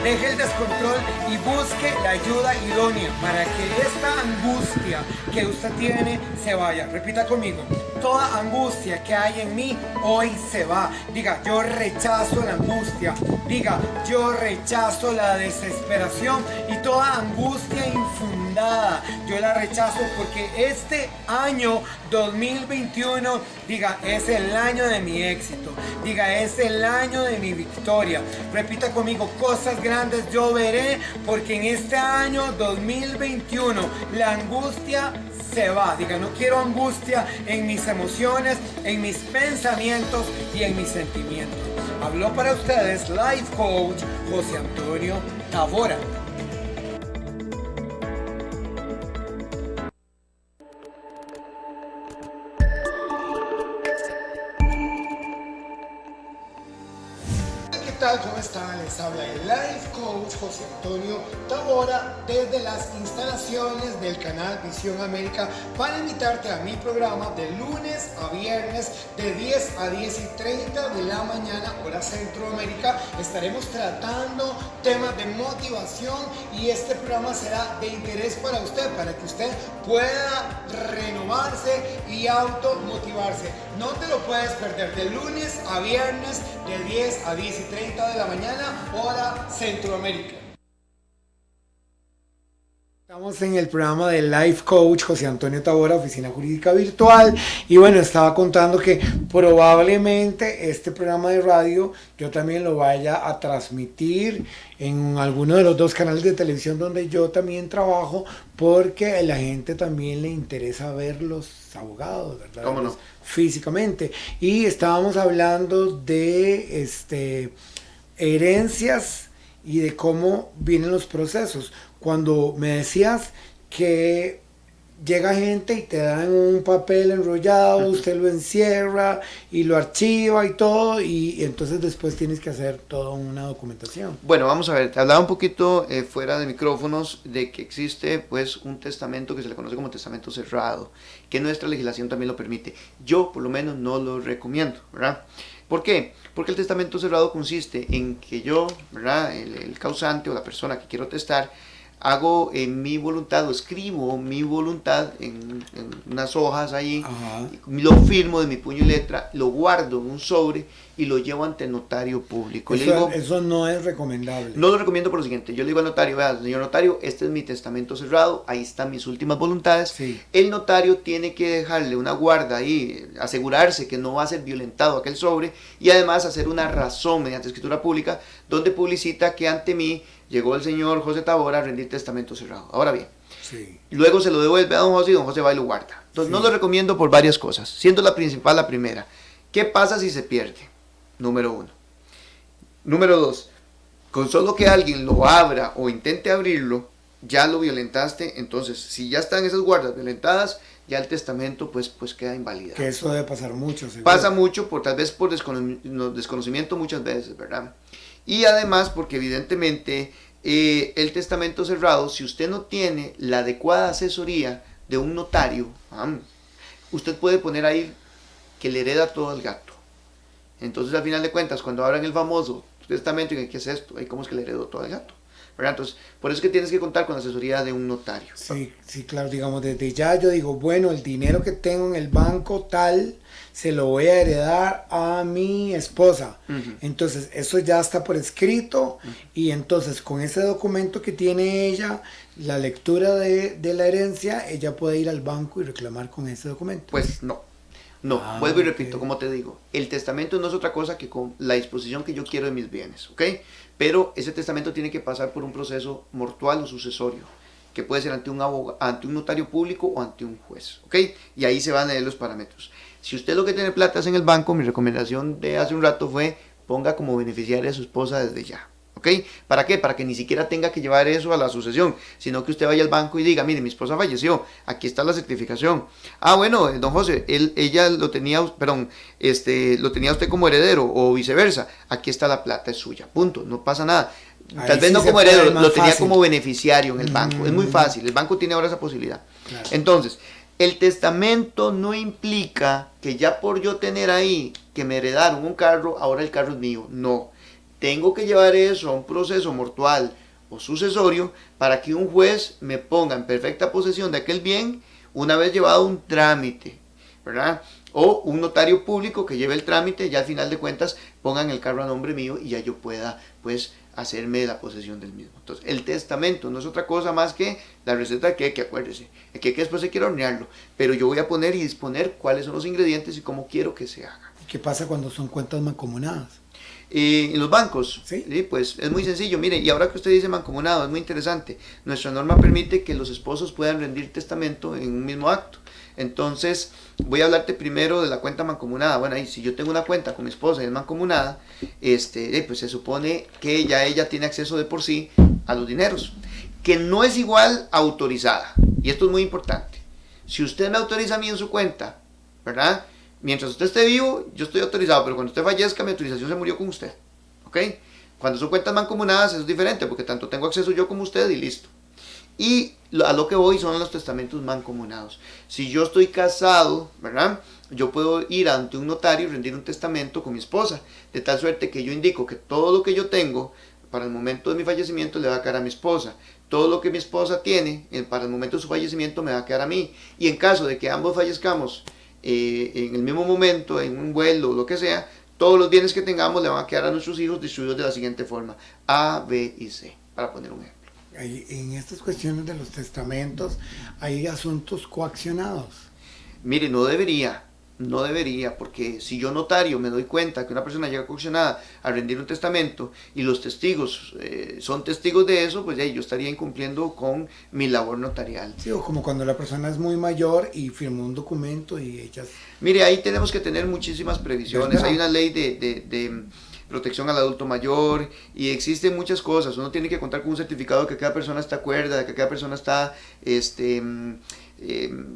Deje el descontrol y busque la ayuda idónea para que esta angustia que usted tiene se vaya. Repita conmigo. Toda angustia que hay en mí hoy se va. Diga, yo rechazo la angustia. Diga, yo rechazo la desesperación y toda angustia infundada. Yo la rechazo porque este año 2021, diga, es el año de mi éxito. Diga, es el año de mi victoria. Repita conmigo, cosas grandes yo veré porque en este año 2021 la angustia se va. Diga, no quiero angustia en mis emociones, en mis pensamientos y en mis sentimientos. Habló para ustedes Life Coach José Antonio Tabora. ¿Qué tal? ¿Cómo están? Les habla el Life Coach José Antonio Tabora desde las instalaciones del canal Visión América para invitarte a mi programa de lunes a viernes de 10 a 10:30 de la mañana, hora Centroamérica. Estaremos tratando temas de motivación y este programa será de interés para usted, para que usted pueda renovarse y automotivarse. No te lo puedes perder, de lunes a viernes de 10 a 10:30 de la mañana, hora Centroamérica. Estamos en el programa de Life Coach José Antonio Tabora, Oficina Jurídica Virtual, y bueno, estaba contando que probablemente este programa de radio yo también lo vaya a transmitir en alguno de los 2 canales de televisión donde yo también trabajo, porque a la gente también le interesa ver los abogados, ¿verdad? ¿Cómo no? Físicamente. Y estábamos hablando de herencias y de cómo vienen los procesos. Cuando me decías que llega gente y te dan un papel enrollado, usted lo encierra y lo archiva y todo, y entonces después tienes que hacer toda una documentación. Bueno, vamos a ver, te hablaba un poquito fuera de micrófonos de que existe pues un testamento que se le conoce como testamento cerrado, que nuestra legislación también lo permite. Yo por lo menos no lo recomiendo, ¿verdad? ¿Por qué? Porque el testamento cerrado consiste en que yo, ¿verdad?, el causante o la persona que quiero testar, hago mi voluntad o escribo mi voluntad en unas hojas ahí, lo firmo de mi puño y letra, lo guardo en un sobre y lo llevo ante el notario público. Eso no es recomendable. No lo recomiendo por lo siguiente: yo le digo al notario, vea, señor notario, este es mi testamento cerrado, ahí están mis últimas voluntades. Sí. El notario tiene que dejarle una guarda ahí, asegurarse que no va a ser violentado aquel sobre, y además hacer una razón mediante escritura pública donde publicita que ante mí llegó el señor José Tabora a rendir testamento cerrado. Ahora bien, sí, luego se lo devuelve a don José y don José va y lo guarda. Entonces sí, no lo recomiendo por varias cosas, siendo la principal la primera. ¿Qué pasa si se pierde? Número 1. Número 2. Con solo que alguien lo abra o intente abrirlo, ya lo violentaste. Entonces, si ya están esas guardas violentadas, ya el testamento pues queda invalidado. que eso debe pasar mucho, seguro. Pasa mucho, tal vez por desconocimiento muchas veces, ¿verdad? Y además porque evidentemente el testamento cerrado, si usted no tiene la adecuada asesoría de un notario, usted puede poner ahí que le hereda todo al gato. Entonces, al final de cuentas, cuando abran el famoso testamento y ¿qué es esto? ¿Cómo es que le heredó todo al gato? ¿Verdad? Entonces, por eso es que tienes que contar con la asesoría de un notario. Sí, sí, claro, digamos, desde ya yo digo, bueno, el dinero que tengo en el banco tal, se lo voy a heredar a mi esposa. Entonces, eso ya está por escrito, y entonces con ese documento que tiene ella, la lectura de la herencia, ella puede ir al banco y reclamar con ese documento. Pues no. No, vuelvo y repito, como te digo, el testamento no es otra cosa que con la disposición que yo quiero de mis bienes, ¿ok? Pero ese testamento tiene que pasar por un proceso mortual o sucesorio, que puede ser ante un notario público o ante un juez, ¿ok? Y ahí se van a leer los parámetros. Si usted lo que tiene plata es en el banco, mi recomendación de hace un rato fue ponga como beneficiaria a su esposa desde ya. ¿Ok? ¿Para qué? Para que ni siquiera tenga que llevar eso a la sucesión, sino que usted vaya al banco y diga, mire, mi esposa falleció, aquí está la certificación. Ah, bueno, don José, ella lo tenía, lo tenía usted como heredero o viceversa, aquí está la plata, es suya, punto, no pasa nada. Tal vez no como heredero, lo tenía como beneficiario en el banco, es muy fácil, el banco tiene ahora esa posibilidad. Claro. Entonces, el testamento no implica que ya por yo tener ahí que me heredaron un carro, ahora el carro es mío, no. Tengo que llevar eso a un proceso mortual o sucesorio para que un juez me ponga en perfecta posesión de aquel bien una vez llevado un trámite, ¿verdad? O un notario público que lleve el trámite, ya al final de cuentas pongan el carro a nombre mío y ya yo pueda pues hacerme de la posesión del mismo. Entonces el testamento no es otra cosa más que la receta de queque, acuérdese, el queque después se quiere hornearlo, pero yo voy a poner y disponer cuáles son los ingredientes y cómo quiero que se haga. ¿Qué pasa cuando son cuentas mancomunadas? En los bancos, ¿Sí? ¿sí? Pues es muy sencillo. Mire, y ahora que usted dice mancomunado, es muy interesante. Nuestra norma permite que los esposos puedan rendir testamento en un mismo acto. Entonces, voy a hablarte primero de la cuenta mancomunada. Bueno, ahí si yo tengo una cuenta con mi esposa y es mancomunada, pues se supone que ya ella tiene acceso de por sí a los dineros, que no es igual a autorizada. Y esto es muy importante. Si usted me autoriza a mí en su cuenta, ¿verdad? Mientras usted esté vivo, yo estoy autorizado, pero cuando usted fallezca, mi autorización se murió con usted, ¿ok? Cuando son cuentas mancomunadas es diferente, porque tanto tengo acceso yo como usted y listo. Y a lo que voy son los testamentos mancomunados. Si yo estoy casado, ¿verdad? Yo puedo ir ante un notario y rendir un testamento con mi esposa, de tal suerte que yo indico que todo lo que yo tengo para el momento de mi fallecimiento le va a quedar a mi esposa. Todo lo que mi esposa tiene para el momento de su fallecimiento me va a quedar a mí. Y en caso de que ambos fallezcamos en el mismo momento, en un vuelo o lo que sea, todos los bienes que tengamos le van a quedar a nuestros hijos distribuidos de la siguiente forma: A, B y C, para poner un ejemplo. En estas cuestiones de los testamentos hay asuntos coaccionados. Mire, no debería, porque si yo notario me doy cuenta que una persona llega coaccionada a rendir un testamento y los testigos son testigos de eso, pues ya yo estaría incumpliendo con mi labor notarial. Sí, o como cuando la persona es muy mayor y firmó un documento y ellas... Mire, ahí tenemos que tener muchísimas previsiones. ¿Verdad? Hay una ley de protección al adulto mayor y existen muchas cosas. Uno tiene que contar con un certificado de que cada persona está cuerda, de que cada persona está,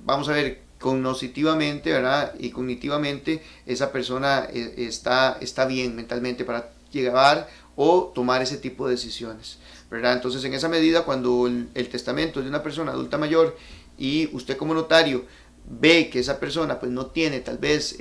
vamos a ver, cognitivamente, ¿verdad? Y cognitivamente esa persona está bien mentalmente para llegar o tomar ese tipo de decisiones, ¿verdad? Entonces, en esa medida, cuando el testamento es de una persona adulta mayor y usted como notario ve que esa persona pues no tiene tal vez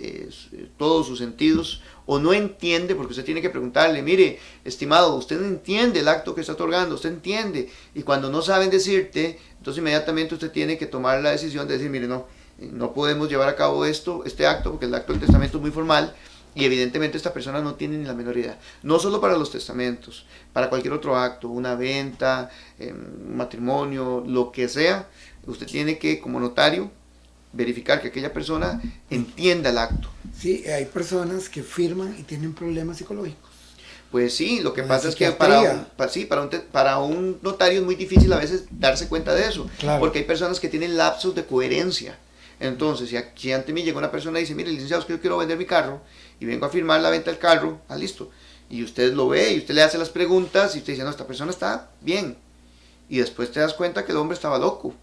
todos sus sentidos o no entiende, porque usted tiene que preguntarle, mire, estimado, usted no entiende el acto que está otorgando, usted entiende, y cuando no saben decirte, entonces inmediatamente usted tiene que tomar la decisión de decir, mire, no podemos llevar a cabo este acto, porque el acto del testamento es muy formal, y evidentemente esta persona no tiene ni la menor idea. No solo para los testamentos, para cualquier otro acto, una venta, un matrimonio, lo que sea, usted tiene que, como notario, verificar que aquella persona entienda el acto. Sí, hay personas que firman y tienen problemas psicológicos. Pues sí, lo que La pasa es que psiquiatría. para un notario es muy difícil a veces darse cuenta de eso, Claro. porque hay personas que tienen lapsos de coherencia. Entonces, si ante mí llega una persona y dice, mire, licenciado, es que yo quiero vender mi carro y vengo a firmar la venta del carro, listo. Y usted lo ve y usted le hace las preguntas y usted dice, no, esta persona está bien. Y después te das cuenta que el hombre estaba loco,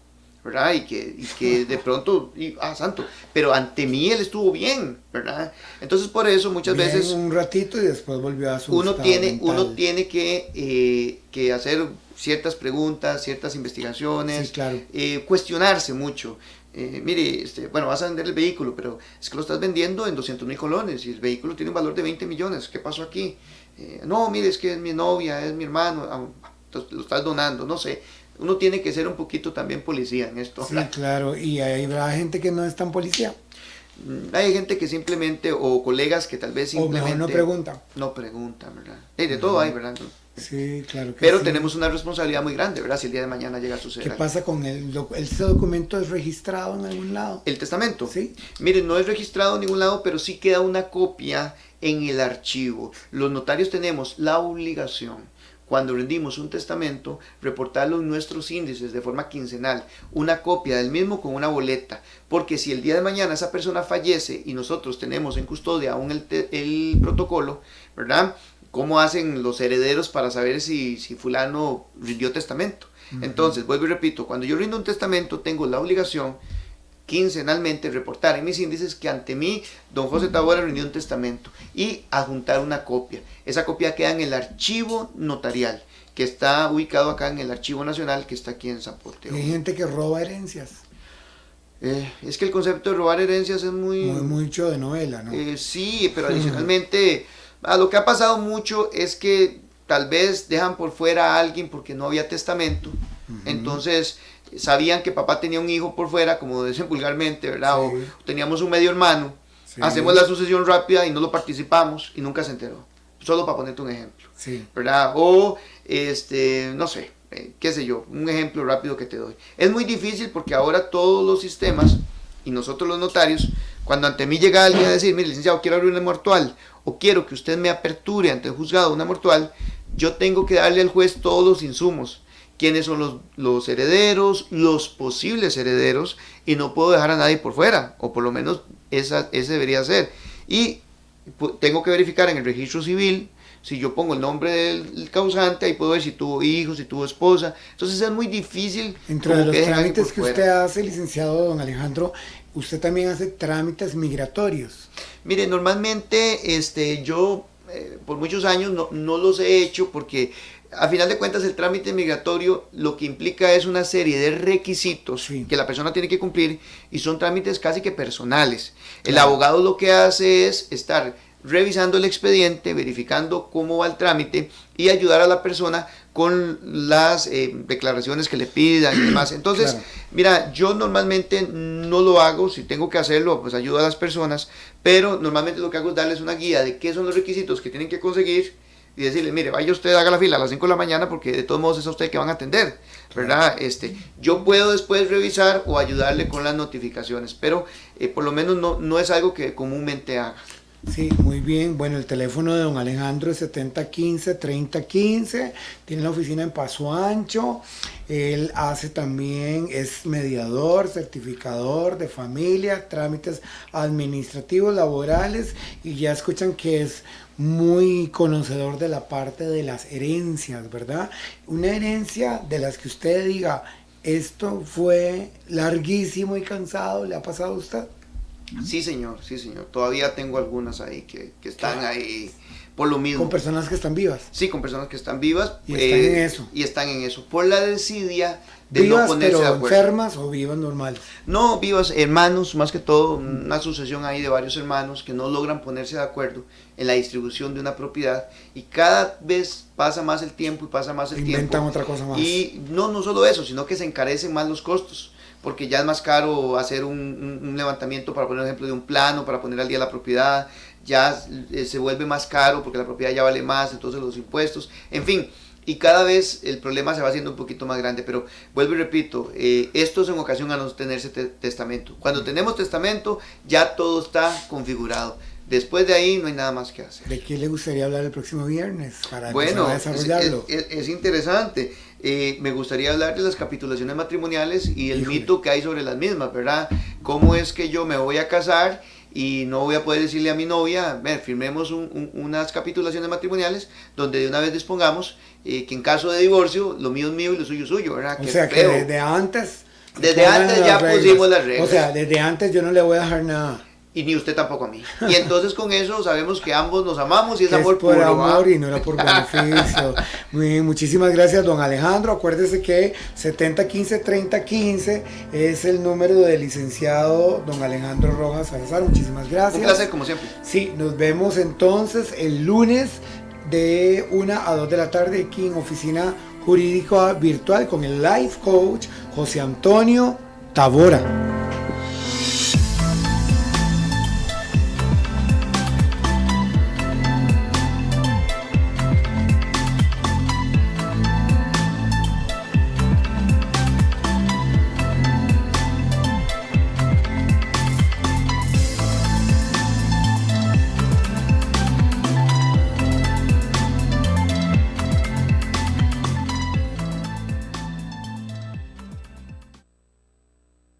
¿verdad? Y que de pronto, santo, pero ante mí él estuvo bien, ¿verdad? Entonces por eso muchas Bien, veces un ratito y después volvió a su uno estado tiene mental. que hacer ciertas preguntas, ciertas investigaciones, Sí, claro. cuestionarse mucho. Mire, bueno, vas a vender el vehículo, pero es que lo estás vendiendo en 200,000 colones y el vehículo tiene un valor de 20 millones. ¿Qué pasó aquí? No, mire, es que es mi novia, es mi hermano, entonces lo estás donando, no sé. Uno tiene que ser un poquito también policía en esto. Sí, claro, y habrá gente que no es tan policía. Hay gente que simplemente, o colegas que tal vez O simplemente... mejor no pregunta. No preguntan, ¿verdad? De todo hay, ¿verdad? Sí, claro que Pero sí. tenemos una responsabilidad muy grande, ¿verdad? Si el día de mañana llega a suceder ¿Qué algo. pasa con ese documento? ¿Es registrado en algún lado? El testamento. Sí. Miren, no es registrado en ningún lado, pero sí queda una copia en el archivo. Los notarios tenemos la obligación, cuando rendimos un testamento, reportarlo en nuestros índices de forma quincenal, una copia del mismo con una boleta, porque si el día de mañana esa persona fallece y nosotros tenemos en custodia aún el protocolo, ¿verdad? ¿Cómo hacen los herederos para saber si fulano rindió testamento? Entonces, vuelvo y repito, cuando yo rindo un testamento tengo la obligación quincenalmente reportar en mis índices que ante mí don José Tabora rindió un testamento y adjuntar una copia. Esa copia queda en el archivo notarial, que está ubicado acá en el Archivo Nacional, que está aquí en Zapote. Hay gente que roba herencias. Es que el concepto de robar herencias es Mucho de novela, ¿no? Sí, pero adicionalmente, lo que ha pasado mucho es que tal vez dejan por fuera a alguien porque no había testamento. Entonces sabían que papá tenía un hijo por fuera, como dicen vulgarmente, ¿verdad? Sí. O teníamos un medio hermano, Sí. hacemos la sucesión rápida y no lo participamos y nunca se enteró. Solo para ponerte un ejemplo, Sí. ¿verdad? O, no sé, qué sé yo, un ejemplo rápido que te doy. Es muy difícil porque ahora todos los sistemas y nosotros los notarios, cuando ante mí llega alguien a decir, mire, licenciado, quiero abrir una mortual o quiero que usted me aperture ante el juzgado una mortual, yo tengo que darle al juez todos los insumos. Quiénes son los herederos, los posibles herederos, y no puedo dejar a nadie por fuera, o por lo menos ese debería ser. Y tengo que verificar en el registro civil, si yo pongo el nombre del causante, ahí puedo ver si tuvo hijos, si tuvo esposa. Entonces es muy difícil. Entre los trámites que usted hace, licenciado don Alejandro, usted también hace trámites migratorios. Mire, normalmente yo por muchos años no los he hecho porque a final de cuentas el trámite migratorio lo que implica es una serie de requisitos que la persona tiene que cumplir y son trámites casi que personales. El abogado lo que hace es estar revisando el expediente, verificando cómo va el trámite y ayudar a la persona con las declaraciones que le pidan y demás. Entonces, mira, yo normalmente no lo hago, si tengo que hacerlo, pues ayudo a las personas, pero normalmente lo que hago es darles una guía de qué son los requisitos que tienen que conseguir, y decirle, mire, vaya usted, haga la fila a las 5 de la mañana porque de todos modos es a usted que van a atender, ¿verdad? Yo puedo después revisar o ayudarle con las notificaciones, pero por lo menos no es algo que comúnmente haga. Sí, muy bien. Bueno, el teléfono de don Alejandro es 7015-3015, tiene la oficina en Paso Ancho, él hace también, es mediador, certificador de familia, trámites administrativos, laborales, y ya escuchan que es muy conocedor de la parte de las herencias, ¿verdad? Una herencia de las que usted diga, esto fue larguísimo y cansado, ¿le ha pasado a usted? Sí, señor, todavía tengo algunas ahí que están ahí por lo mismo. ¿Con personas que están vivas? Sí, con personas que están vivas. Y están en eso. Y están en eso, por la desidia de ¿Vivas, no ponerse pero de acuerdo? enfermas o vivas normales? No, vivas, hermanos, más que todo, una asociación ahí de varios hermanos que no logran ponerse de acuerdo en la distribución de una propiedad, y cada vez pasa más el tiempo y pasa más el tiempo. Inventan otra cosa más. Y no solo eso, sino que se encarecen más los costos, porque ya es más caro hacer un levantamiento, para poner un ejemplo de un plano, para poner al día la propiedad, ya se vuelve más caro porque la propiedad ya vale más, entonces los impuestos, en fin, y cada vez el problema se va haciendo un poquito más grande. Pero vuelvo y repito, esto es en ocasión a no tenerse testamento. Cuando tenemos testamento ya todo está configurado. Después de ahí no hay nada más que hacer. ¿De qué le gustaría hablar el próximo viernes para bueno, empezar a desarrollarlo? Es interesante. Me gustaría hablar de las capitulaciones matrimoniales y el mito que hay sobre las mismas, ¿verdad? ¿Cómo es que yo me voy a casar y no voy a poder decirle a mi novia, firmemos unas capitulaciones matrimoniales donde de una vez dispongamos que en caso de divorcio lo mío es mío y lo suyo es suyo, ¿verdad? O sea, que desde antes... Desde antes ya pusimos las reglas. O sea, desde antes yo no le voy a dejar nada. Y ni usted tampoco a mí. Y entonces con eso sabemos que ambos nos amamos y es amor por puro. Amor y no era por beneficio. Muy bien, muchísimas gracias, don Alejandro. Acuérdese que 7015-3015 es el número del licenciado don Alejandro Rojas Salazar. Muchísimas gracias. Un placer, como siempre. Sí, nos vemos entonces el lunes de 1 a 2 de la tarde aquí en Oficina Jurídica Virtual con el Life Coach José Antonio Tavora.